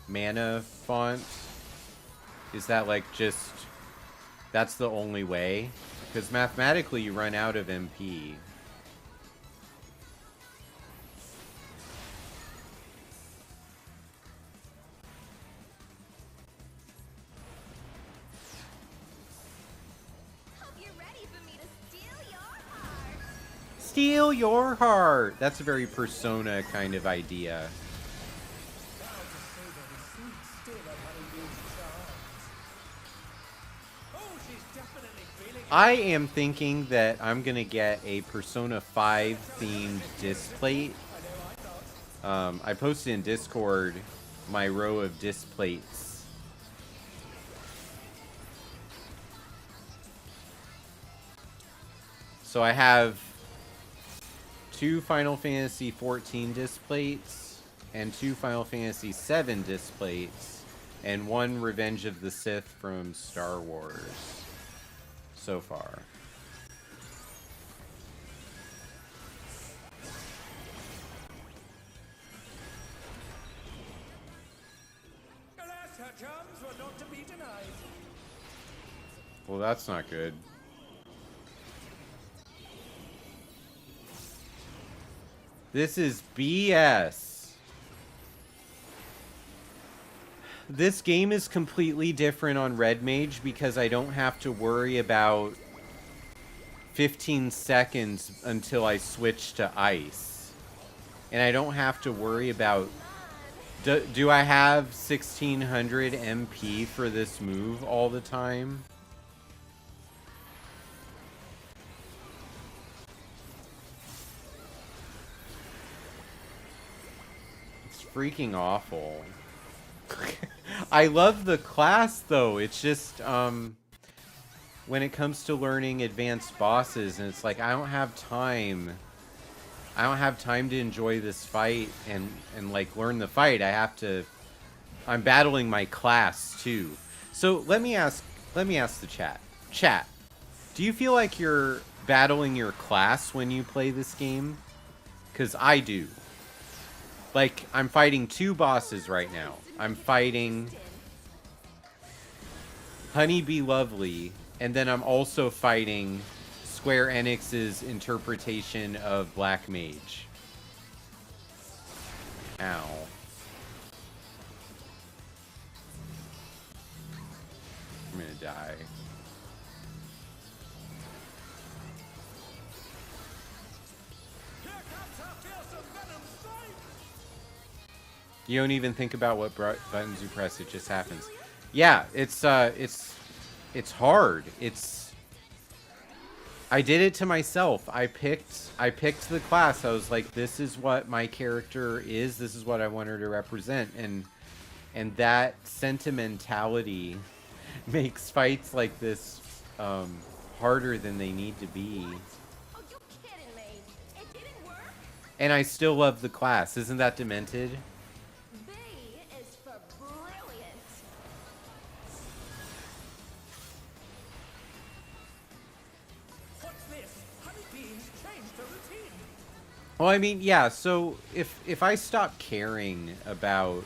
mana font? Is that like just... That's the only way? Because mathematically you run out of MP. Hope you're ready for me to steal your heart. Steal your heart! That's a very Persona kind of idea. I am thinking that I'm gonna get a Persona 5 themed disc plate. I posted in Discord my row of disc plates. So I have 2 Final Fantasy 14 disc plates and 2 Final Fantasy 7 disc plates and 1 Revenge of the Sith from Star Wars so far. Alas, her charms were not to be denied. Well, that's not good. This is BS. This game is completely different on Red Mage because I don't have to worry about 15 seconds until I switch to Ice. And I don't have to worry about... Do I have 1600 MP for this move all the time? It's freaking awful. I love the class though. It's just when it comes to learning advanced bosses and it's like I don't have time. I don't have time to enjoy this fight and like learn the fight. I'm battling my class too. So let me ask the chat. Chat, do you feel like you're battling your class when you play this game? 'Cause I do. Like, I'm fighting 2 bosses right now. I'm fighting Honeybee Lovely, and then I'm also fighting Square Enix's interpretation of Black Mage. Ow. I'm gonna die. You don't even think about what buttons you press, it just happens. Yeah, it's hard. I did it to myself. I picked the class. I was like, this is what my character is. This is what I want her to represent. And that sentimentality makes fights like this harder than they need to be. Oh, you kidding me? It didn't work? And I still love the class. Isn't that demented? B is for brilliant. What's this? Honeybees changed the routine. Well, I mean, yeah, so if I stop caring about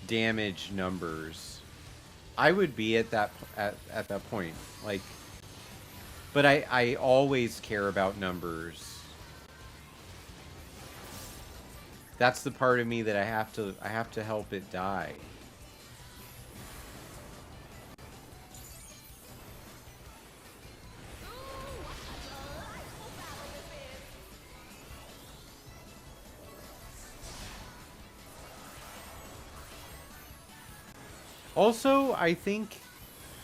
damage numbers, I would be at that point. Like, but I always care about numbers. That's the part of me that I have to help it die. Also, I think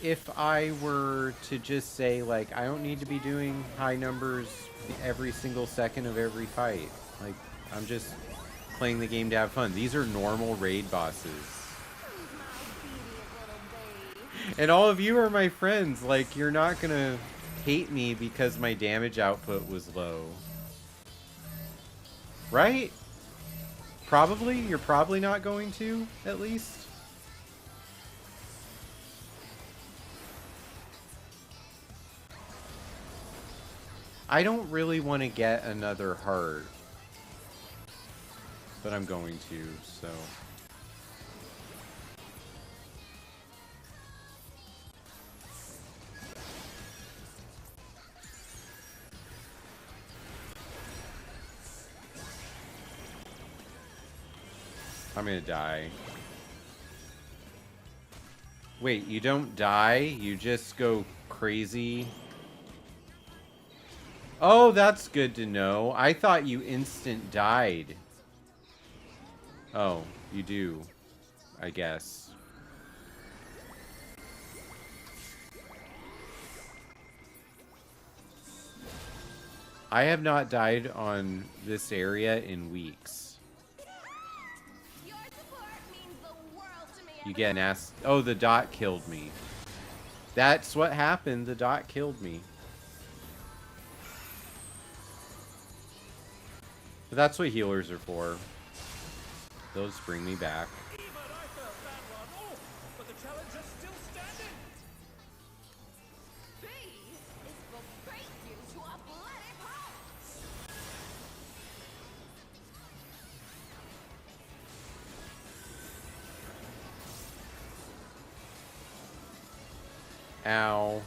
if I were to just say, like, I don't need to be doing high numbers every single second of every fight. Like, I'm just playing the game to have fun. These are normal raid bosses. And all of you are my friends. Like, you're not gonna hate me because my damage output was low. Right? Probably? You're probably not going to, at least. I don't really want to get another heart. But I'm going to, so... I'm gonna die. Wait, you don't die? You just go crazy? Oh, that's good to know. I thought you instant died. Oh, you do, I guess. I have not died on this area in weeks. Your support means the world to me. You get an ass. Oh, the dot killed me. That's what happened. The dot killed me. But that's what healers are for. Those bring me back. Even I felt that one off, but the challenge is still standing. B is for break you to a bloody pulp. Ow.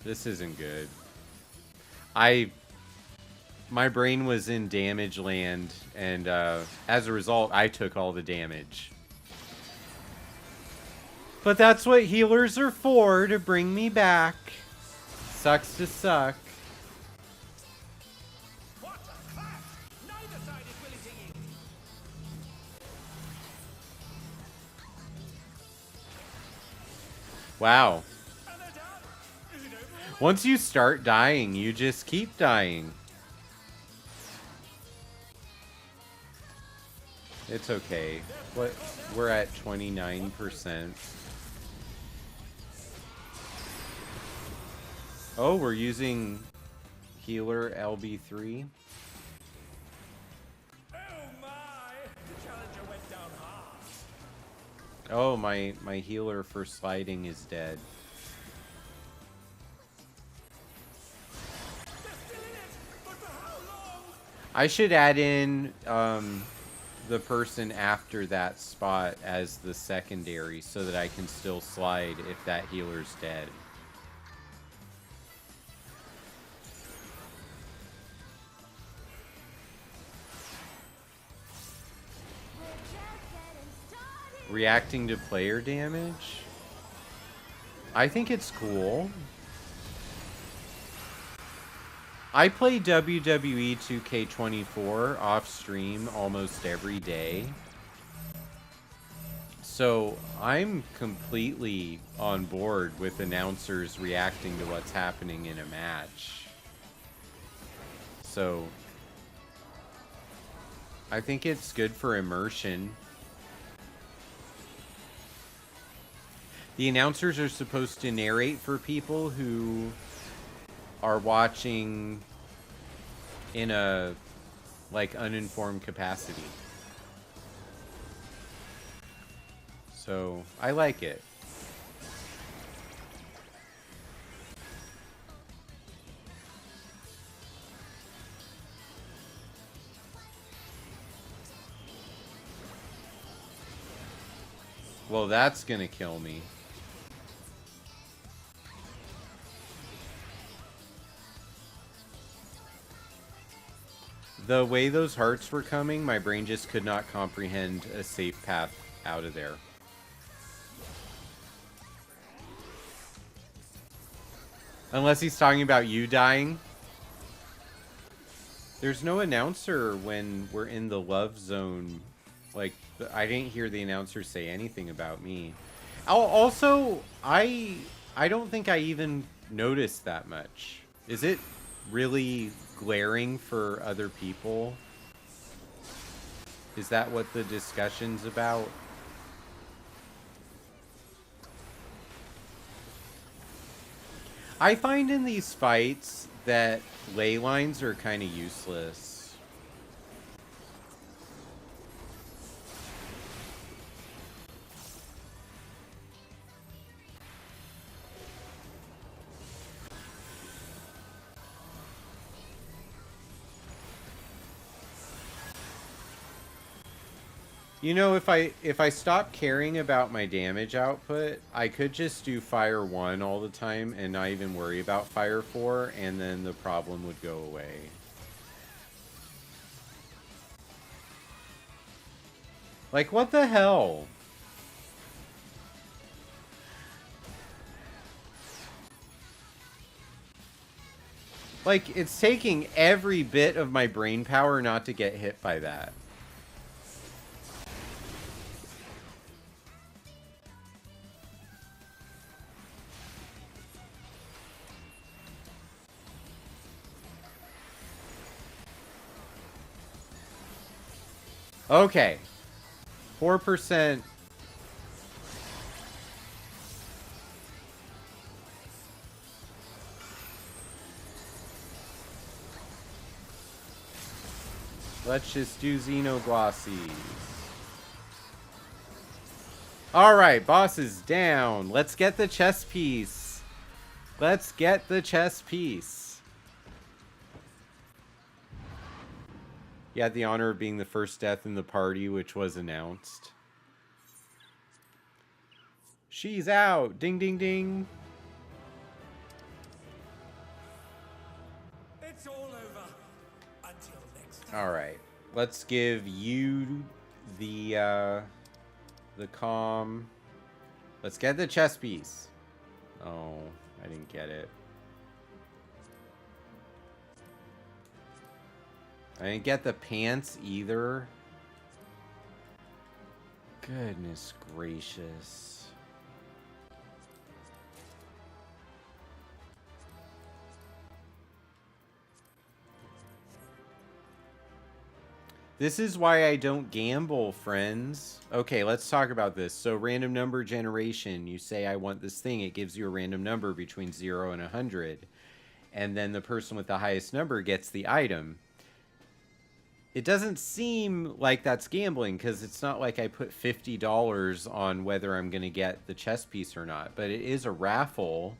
This isn't good. My brain was in damage land, and as a result, I took all the damage. But that's what healers are for, to bring me back. Sucks to suck. What a clash! Neither side is willing to yield. Wow. And they're down. Is it over? Once you start dying, you just keep dying. It's okay. What? We're at 29%. Oh, we're using healer LB3. Oh my! The challenger went down hard. Oh, my healer for sliding is dead. I should add in the person after that spot as the secondary so that I can still slide if that healer's dead. Reacting to player damage? I think it's cool. I play WWE 2K24 off stream almost every day. So I'm completely on board with announcers reacting to what's happening in a match. So I think it's good for immersion. The announcers are supposed to narrate for people who are watching in a like uninformed capacity. So I like it. Well, that's gonna kill me. The way those hearts were coming, my brain just could not comprehend a safe path out of there. Unless he's talking about you dying. There's no announcer when we're in the love zone. Like, I didn't hear the announcer say anything about me. Also, I don't think I even noticed that much. Is it really glaring for other people? Is that what the discussion's about? I find in these fights that ley lines are kind of useless. You know, if I stop caring about my damage output, I could just do Fire 1 all the time and not even worry about Fire 4, and then the problem would go away. Like, what the hell? Like, it's taking every bit of my brain power not to get hit by that. Okay. 4%. Let's just do Xenoglosses. Alright, boss is down. Let's get the chess piece. Let's get the chess piece. You had the honor of being the first death in the party, which was announced. She's out. Ding, ding, ding. It's all over. Until next time. All right. Let's give you the calm. Let's get the chess piece. Oh, I didn't get it. I didn't get the pants either. Goodness gracious. This is why I don't gamble, friends. Okay, let's talk about this. So random number generation, you say I want this thing, it gives you a random number between 0 and 100. And then the person with the highest number gets the item. it doesn't seem like that's gambling because it's not like I put $50 on whether I'm going to get the chess piece or not. But it is a raffle,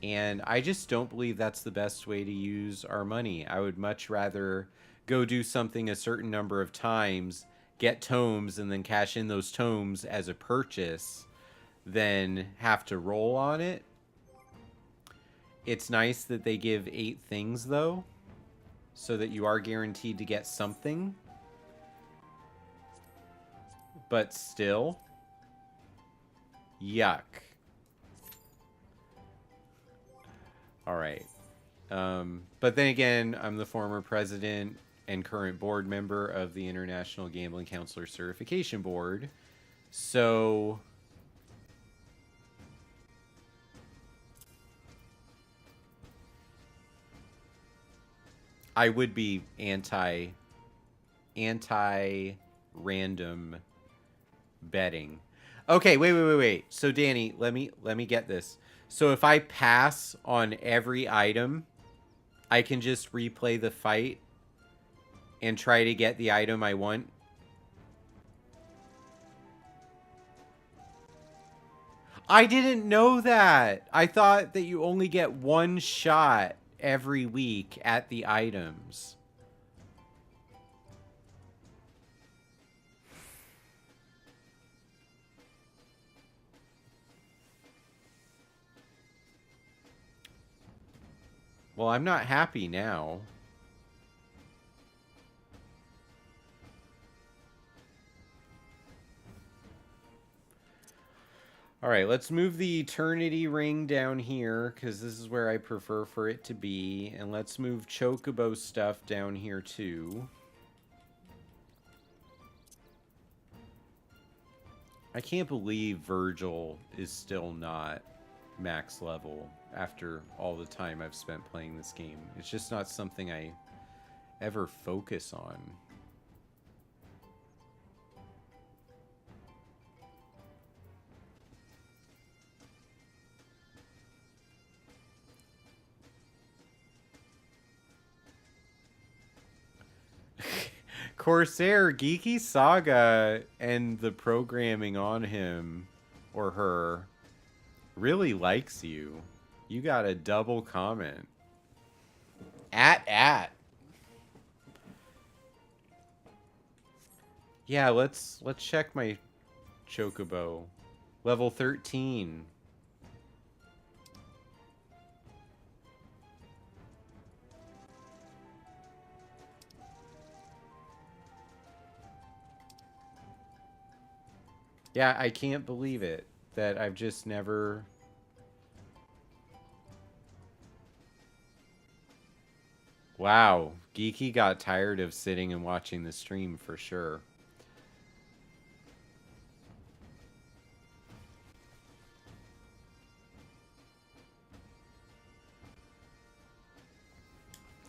and I just don't believe that's the best way to use our money. I would much rather go do something a certain number of times, get tomes, and then cash in those tomes as a purchase than have to roll on it. It's nice that they give 8 things, though, so that you are guaranteed to get something. But still, yuck. All right. But then again, I'm the former president and current board member of the International Gambling Counselor Certification Board. So I would be anti random betting. Okay, wait. So Danny, let me get this. So if I pass on every item, I can just replay the fight and try to get the item I want. I didn't know that. I thought that you only get one shot every week at the items. Well, I'm not happy now. All right, let's move the Eternity Ring down here because this is where I prefer for it to be. And let's move Chocobo stuff down here too. I can't believe Virgil is still not max level after all the time I've spent playing this game. It's just not something I ever focus on. Corsair, Geeky Saga, and the programming on him or her really likes you. You got a double comment. At. Yeah, let's check my Chocobo. Level 13. Yeah, I can't believe it that I've just never... Wow, Geeky got tired of sitting and watching the stream for sure.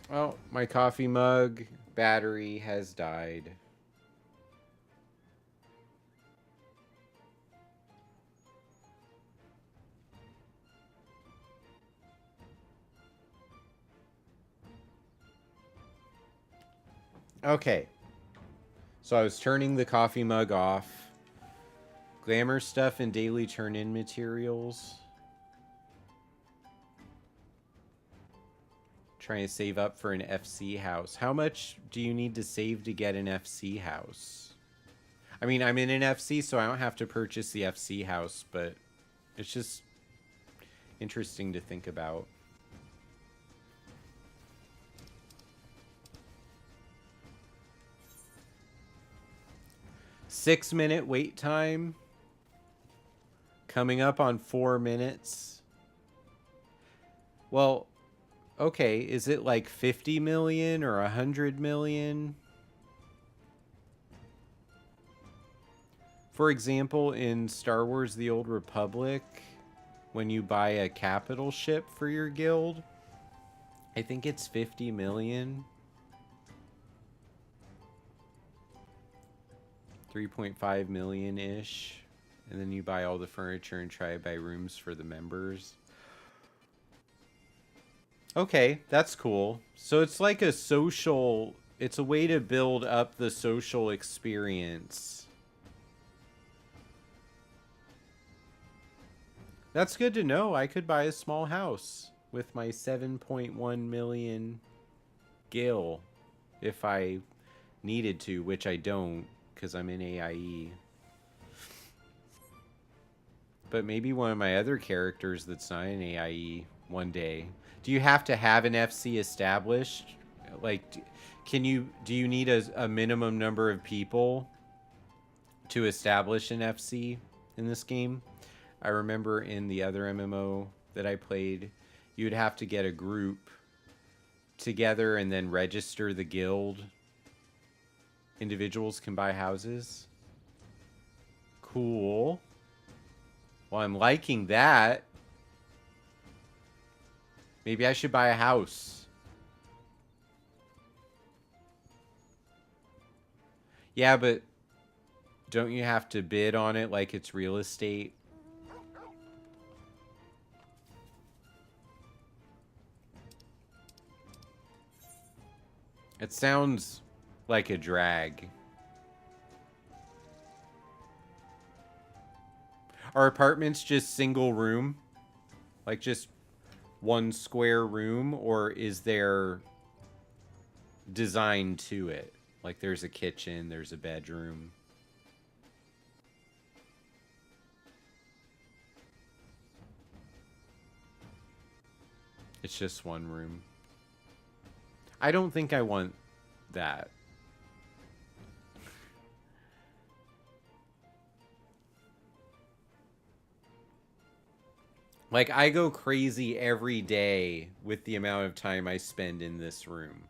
Oh, my coffee mug battery has died. Okay. So I was turning the coffee mug off. Glamour stuff and daily turn-in materials. Trying to save up for an FC house. How much do you need to save to get an FC house? I mean, I'm in an FC, so I don't have to purchase the FC house, but it's just interesting to think about. Six-minute wait time. Coming up on 4 minutes. Well, okay, is it like 50 million or 100 million? For example, in Star Wars The Old Republic, when you buy a capital ship for your guild, I think it's 50 million. 3.5 million-ish. And then you buy all the furniture and try to buy rooms for the members. Okay, that's cool. So it's like a social It's a way to build up the social experience. That's good to know. I could buy a small house with my 7.1 million gil if I needed to, which I don't because I'm in AIE. But maybe one of my other characters that's not in AIE one day. Do you have to have an FC established? Like, do you need a minimum number of people to establish an FC in this game? I remember in the other MMO that I played, you'd have to get a group together and then register the guild. Individuals can buy houses. Cool. Well, I'm liking that. Maybe I should buy a house. Yeah, but don't you have to bid on it like it's real estate? It sounds like a drag. Are apartments just single room? Like just one square room? Or is there design to it? Like there's a kitchen, there's a bedroom. It's just one room. I don't think I want that. Like, I go crazy every day with the amount of time I spend in this room.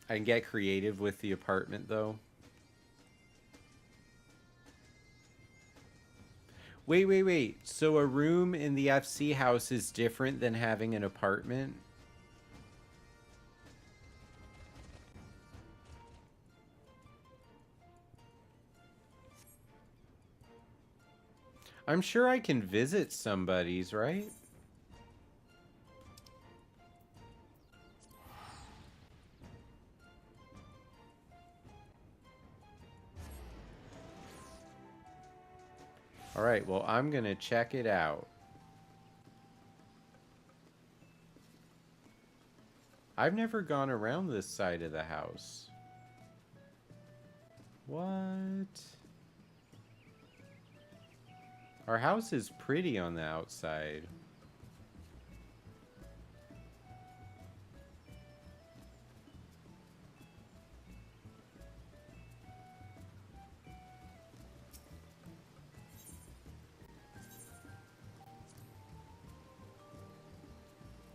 I can get creative with the apartment, though. Wait. So a room in the FC house is different than having an apartment? I'm sure I can visit somebody's, right? All right, well, I'm going to check it out. I've never gone around this side of the house. What? Our house is pretty on the outside.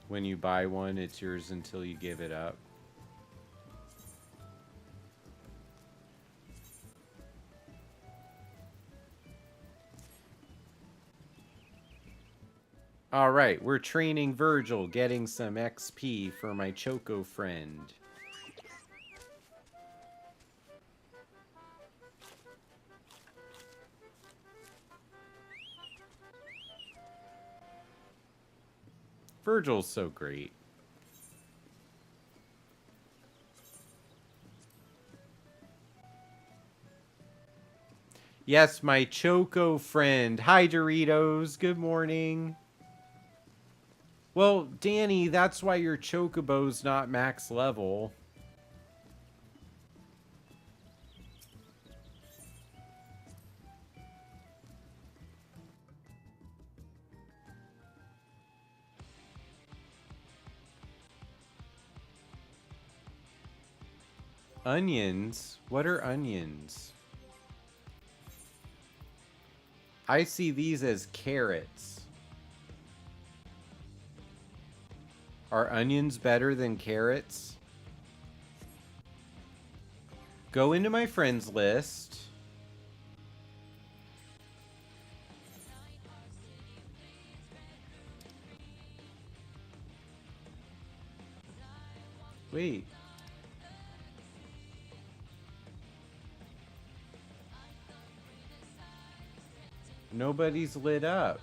When you buy one, it's yours until you give it up. All right, we're training Virgil, getting some XP for my Choco friend. Virgil's so great. Yes, my Choco friend. Hi, Doritos. Good morning. Well, Danny, that's why your Chocobo's not max level. Onions? What are onions? I see these as carrots. Are onions better than carrots? Go into my friends list. Wait. Nobody's lit up.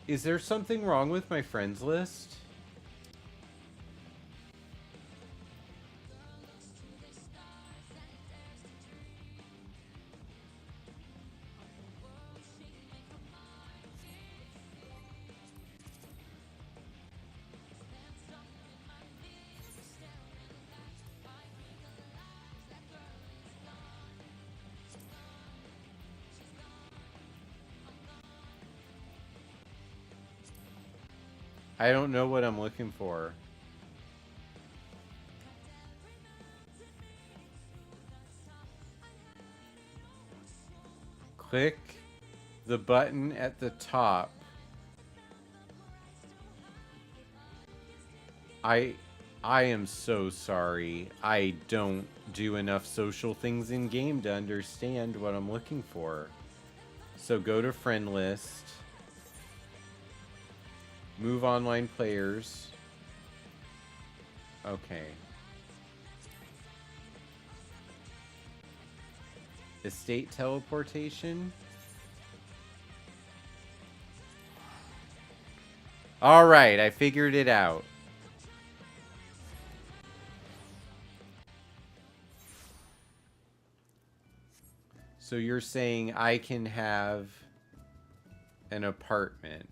Is there something wrong with my friends list? I don't know what I'm looking for. Click the button at the top. I am so sorry. I don't do enough social things in game to understand what I'm looking for. So go to friend list. Move online players. Okay. Estate teleportation. All right, I figured it out. So you're saying I can have an apartment.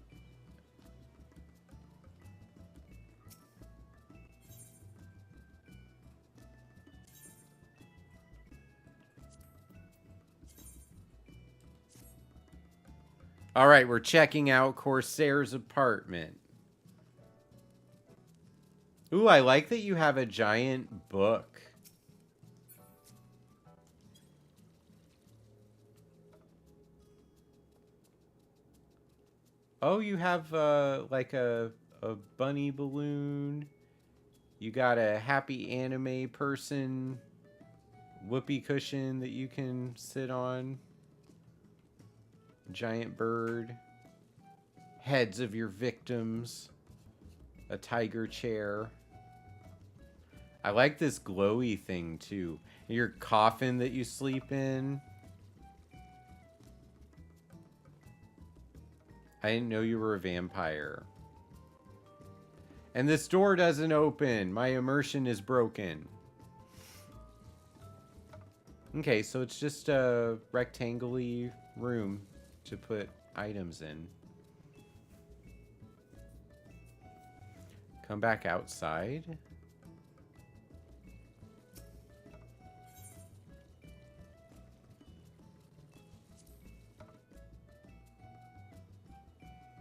All right, we're checking out Corsair's apartment. Ooh, I like that you have a giant book. Oh, you have like a bunny balloon. You got a happy anime person whoopee cushion that you can sit on. Giant bird. Heads of your victims. A tiger chair. I like this glowy thing too. Your coffin that you sleep in. I didn't know you were a vampire. And this door doesn't open. My immersion is broken. Okay, so it's just a rectangle-y room to put items in. Come back outside.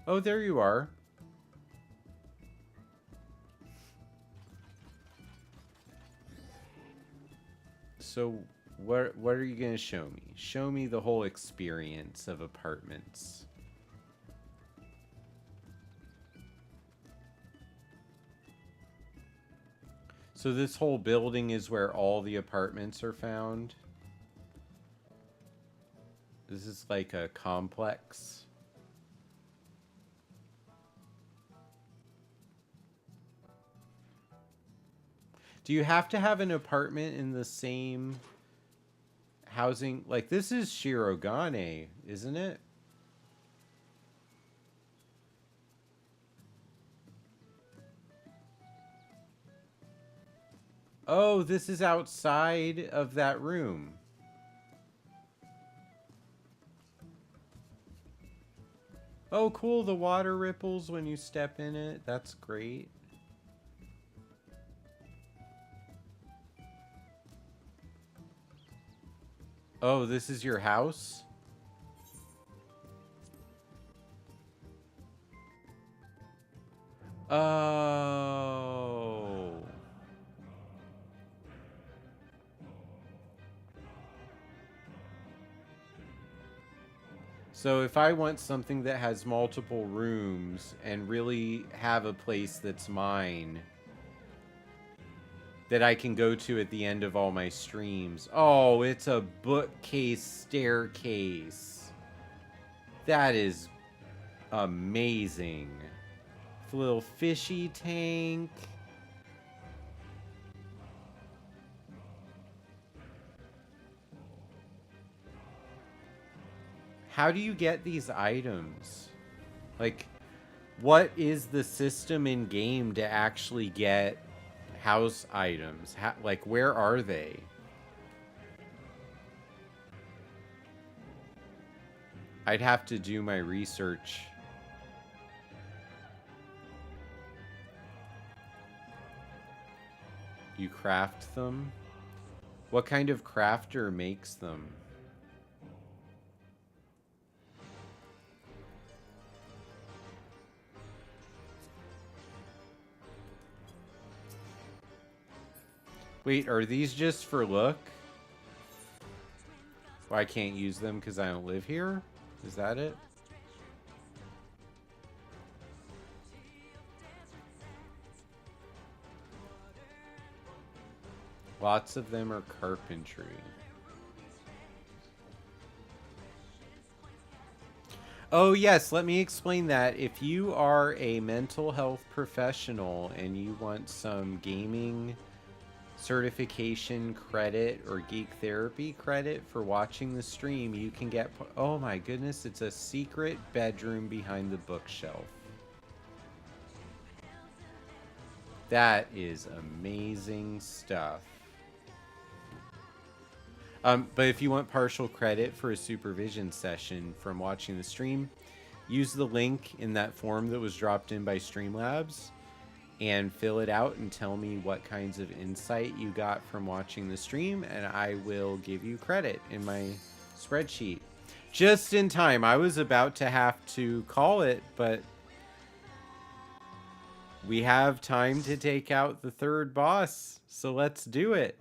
Oh, there you are. So, what are you going to show me? Show me the whole experience of apartments. So this whole building is where all the apartments are found? This is like a complex. Do you have to have an apartment in the same housing? Like, this is Shirogane, isn't it? Oh, this is outside of that room. Oh, cool. The water ripples when you step in it. That's great. Oh, this is your house? Oh. So if I want something that has multiple rooms and really have a place that's mine that I can go to at the end of all my streams. Oh, it's a bookcase staircase. That is amazing. Little fishy tank. How do you get these items? Like, what is the system in game to actually get house items? Like, where are they? I'd have to do my research. You craft them? What kind of crafter makes them? Wait, are these just for look? Well, I can't use them because I don't live here? Is that it? Lots of them are carpentry. Oh yes, let me explain that. If you are a mental health professional and you want some gaming certification credit or geek therapy credit for watching the stream, you can get... Oh my goodness, it's a secret bedroom behind the bookshelf. That is amazing stuff. But if you want partial credit for a supervision session from watching the stream, use the link in that form that was dropped in by Streamlabs and fill it out and tell me what kinds of insight you got from watching the stream, and I will give you credit in my spreadsheet. Just in time. I was about to have to call it, but we have time to take out the third boss, so let's do it.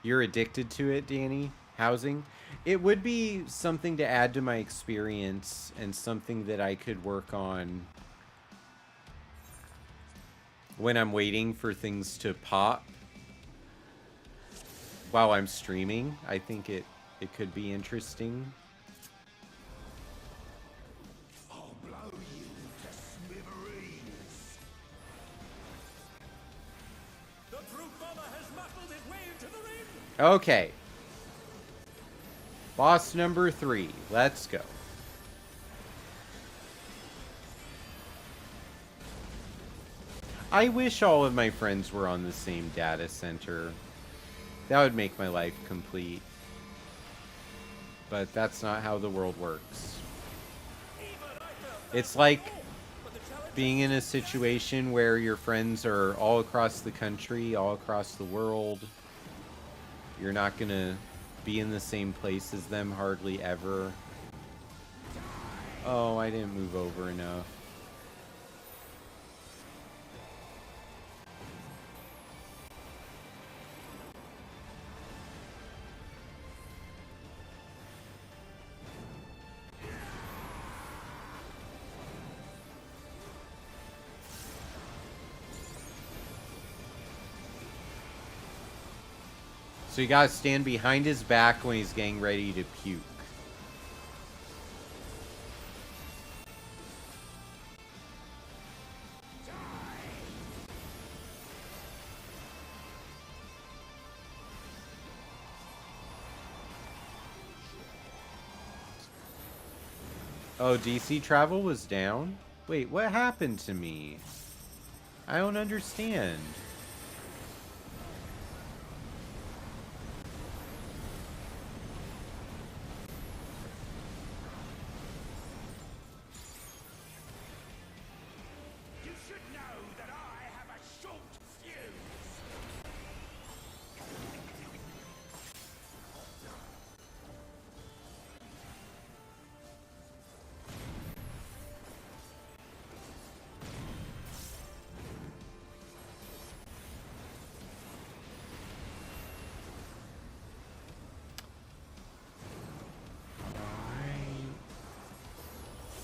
You're addicted to it, Danny? Housing? It would be something to add to my experience and something that I could work on when I'm waiting for things to pop while I'm streaming. I think it could be interesting. I'll blow you to smithereens. The brute bomber has muffled his way into the ring. Okay. Boss number 3. Let's go. I wish all of my friends were on the same data center. That would make my life complete. But that's not how the world works. It's like being in a situation where your friends are all across the country, all across the world. You're not gonna be in the same place as them hardly ever. Oh, I didn't move over enough. So you gotta stand behind his back when he's getting ready to puke. Oh, DC travel was down? Wait, what happened to me? I don't understand. You should know that I have a short fuse.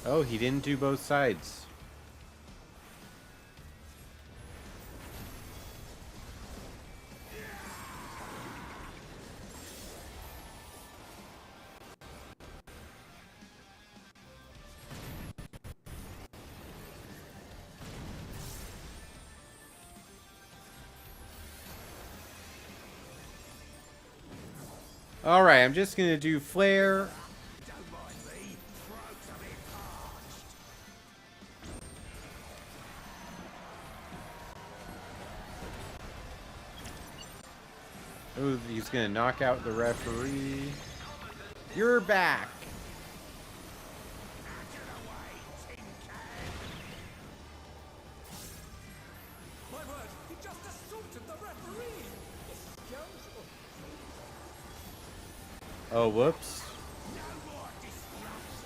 Oh, he didn't do both sides. Alright, I'm just gonna do flare. Don't mind me. Throat's a bit parched. Oh, he's gonna knock out the referee. You're back. My word, he just assaulted the referee. This scoundrel. Oh, whoops. No more disruptions.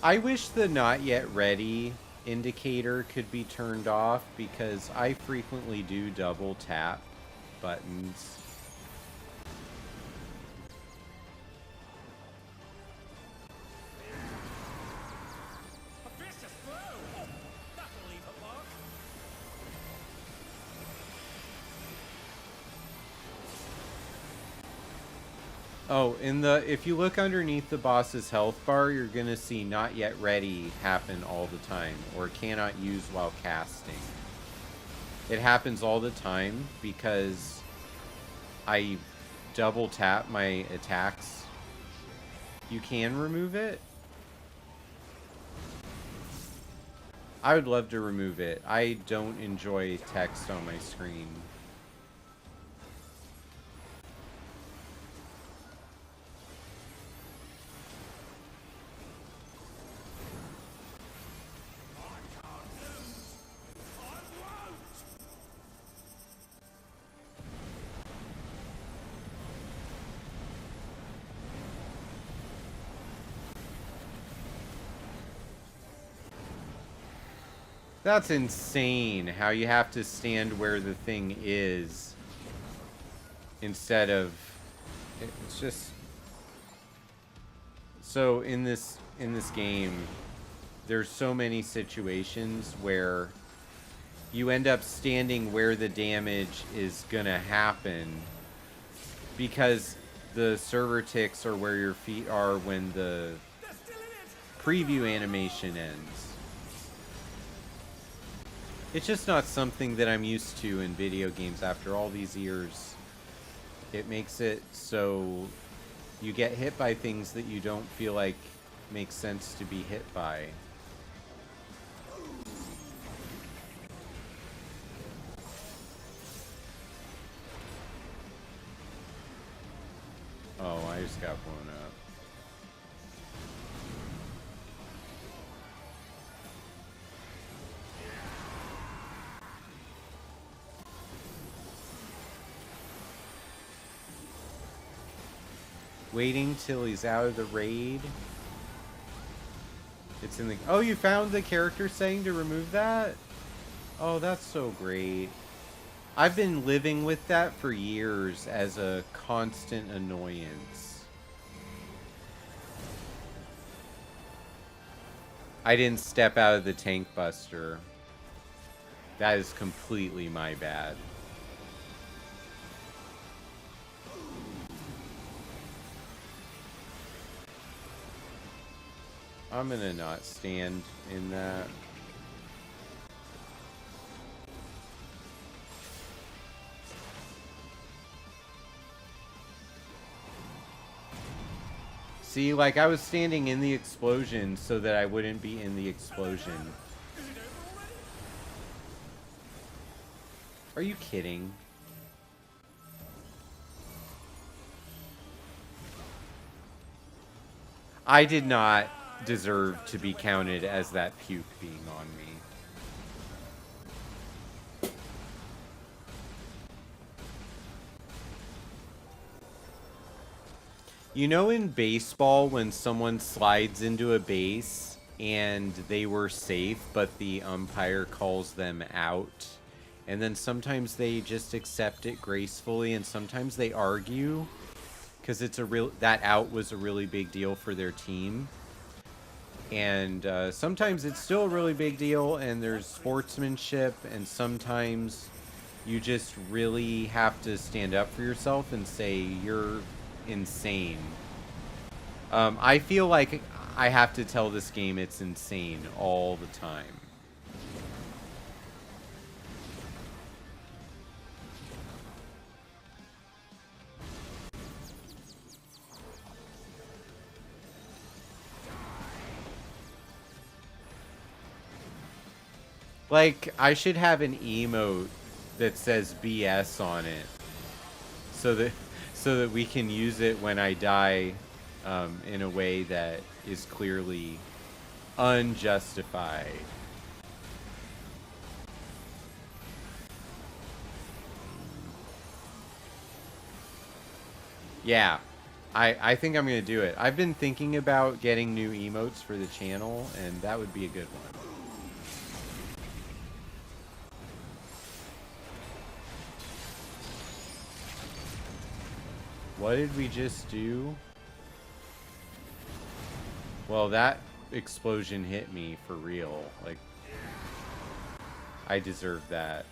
I wish the not yet ready indicator could be turned off because I frequently do double tap buttons. A vicious blow. Oh, that'll leave a mark. Oh, if you look underneath the boss's health bar, you're gonna see not yet ready happen all the time, or cannot use while casting. It happens all the time because I double tap my attacks. You can remove it. I would love to remove it. I don't enjoy text on my screen. That's insane how you have to stand where the thing is instead of it's just so in this game there's so many situations where you end up standing where the damage is gonna happen because the server ticks are where your feet are when the preview animation ends. It's just not something that I'm used to in video games after all these years. It makes it so you get hit by things that you don't feel like make sense to be hit by. Oh, I just got blown up. Waiting till he's out of the raid. It's in the... Oh, you found the character saying to remove that? Oh, that's so great. I've been living with that for years as a constant annoyance. I didn't step out of the tank buster. That is completely my bad. I'm gonna not stand in that. See, like I was standing in the explosion so that I wouldn't be in the explosion. Are you kidding? I did not deserve to be counted as that puke being on me. You know in baseball when someone slides into a base and they were safe but the umpire calls them out, and then sometimes they just accept it gracefully and sometimes they argue because it's that out was a really big deal for their team. And sometimes it's still a really big deal and there's sportsmanship, and sometimes you just really have to stand up for yourself and say you're insane. I feel like I have to tell this game it's insane all the time. Like, I should have an emote that says BS on it, so that we can use it when I die, in a way that is clearly unjustified. Yeah, I think I'm gonna do it. I've been thinking about getting new emotes for the channel, and that would be a good one. What did we just do? Well, that explosion hit me for real. Like, I deserve that.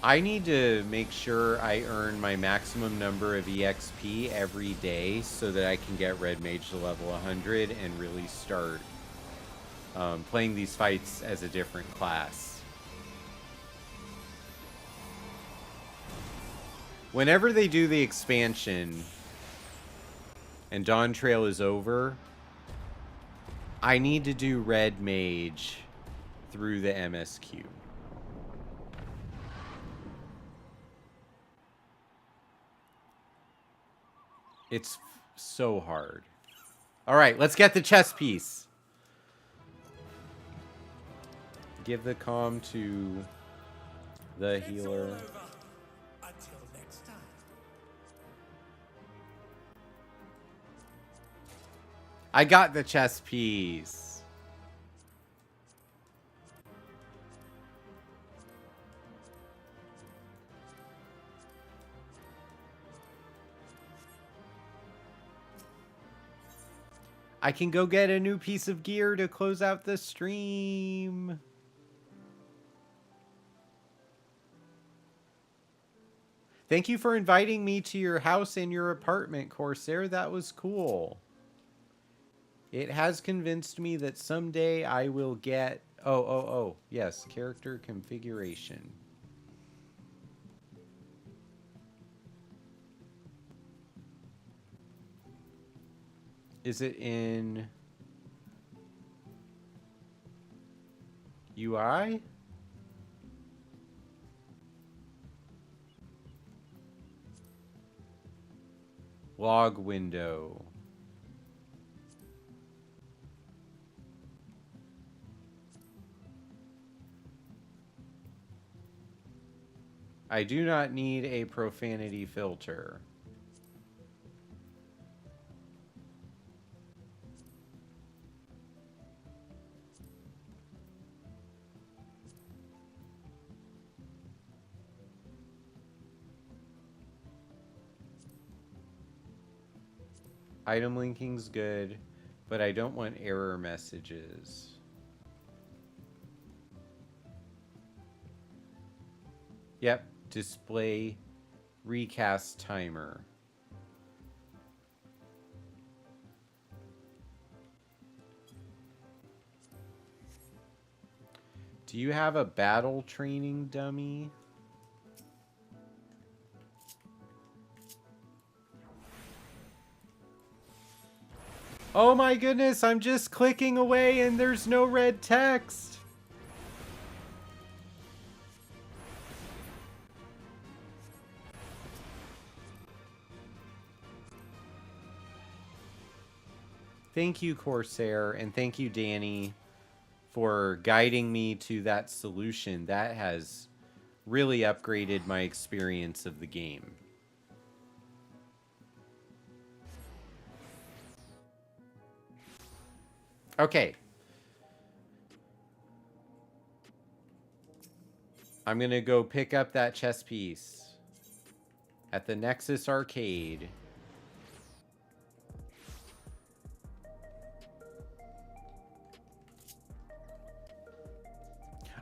I need to make sure I earn my maximum number of EXP every day so that I can get Red Mage to level 100 and really start playing these fights as a different class. Whenever they do the expansion and Dawn Trail is over, I need to do Red Mage through the MSQ. It's so hard. All right, let's get the chess piece. Give the comm to the healer. Until next time. I got the chess piece. I can go get a new piece of gear to close out the stream. Thank you for inviting me to your house and your apartment, Corsair. That was cool. It has convinced me that someday I will get... Oh. Yes, character configuration. Is it in UI? Log window. I do not need a profanity filter. Item linking's good, but I don't want error messages. Yep, display recast timer. Do you have a battle training dummy? Oh my goodness, I'm just clicking away and there's no red text. Thank you, Corsair, and thank you, Danny, for guiding me to that solution. That has really upgraded my experience of the game. Okay. I'm gonna go pick up that chess piece at the Nexus Arcade.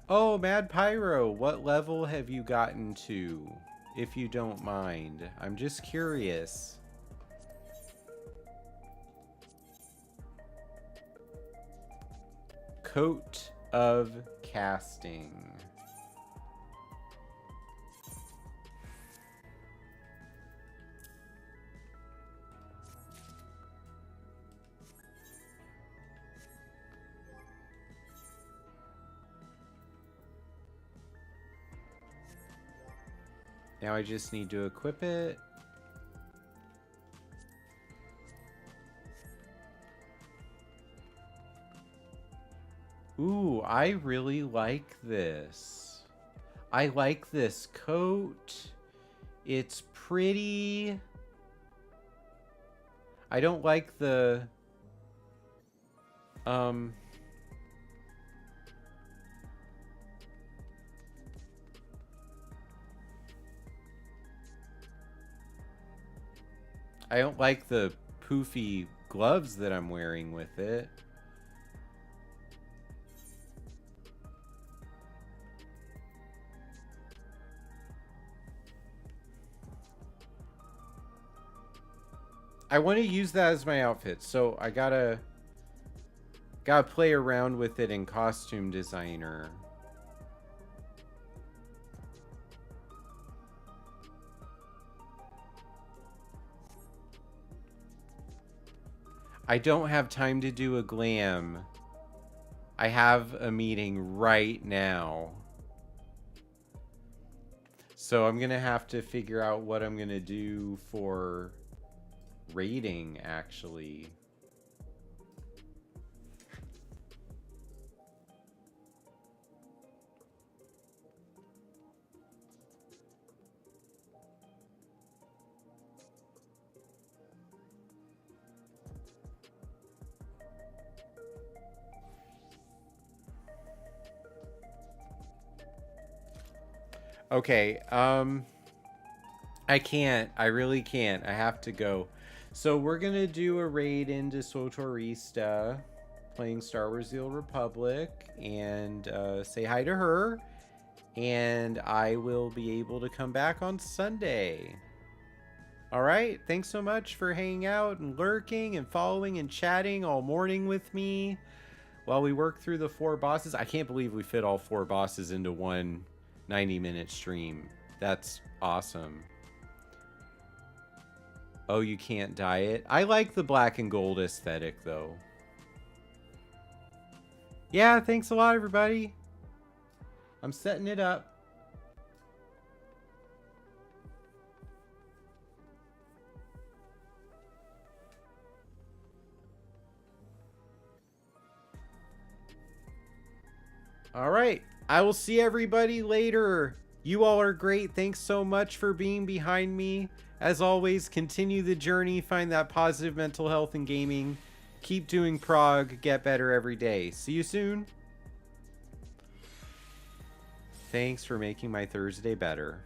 Oh, Mad Pyro, what level have you gotten to, if you don't mind? I'm just curious. Coat of Casting. Now I just need to equip it. Ooh, I really like this. I like this coat. It's pretty. I don't like the I don't like the poofy gloves that I'm wearing with it. I want to use that as my outfit, so I gotta play around with it in Costume Designer. I don't have time to do a glam. I have a meeting right now. So I'm gonna have to figure out what I'm gonna do for rating, actually. Okay, I can't. I really can't. I have to go. So we're going to do a raid into Sotorista, playing Star Wars The Old Republic, and say hi to her. And I will be able to come back on Sunday. All right. Thanks so much for hanging out and lurking and following and chatting all morning with me while we work through the 4 bosses. I can't believe we fit all 4 bosses into one 90-minute stream. That's awesome. Oh, you can't dye it? I like the black and gold aesthetic, though. Yeah, thanks a lot, everybody. I'm setting it up. All right. I will see everybody later. You all are great. Thanks so much for being behind me. As always, continue the journey. Find that positive mental health in gaming. Keep doing prog. Get better every day. See you soon. Thanks for making my Thursday better.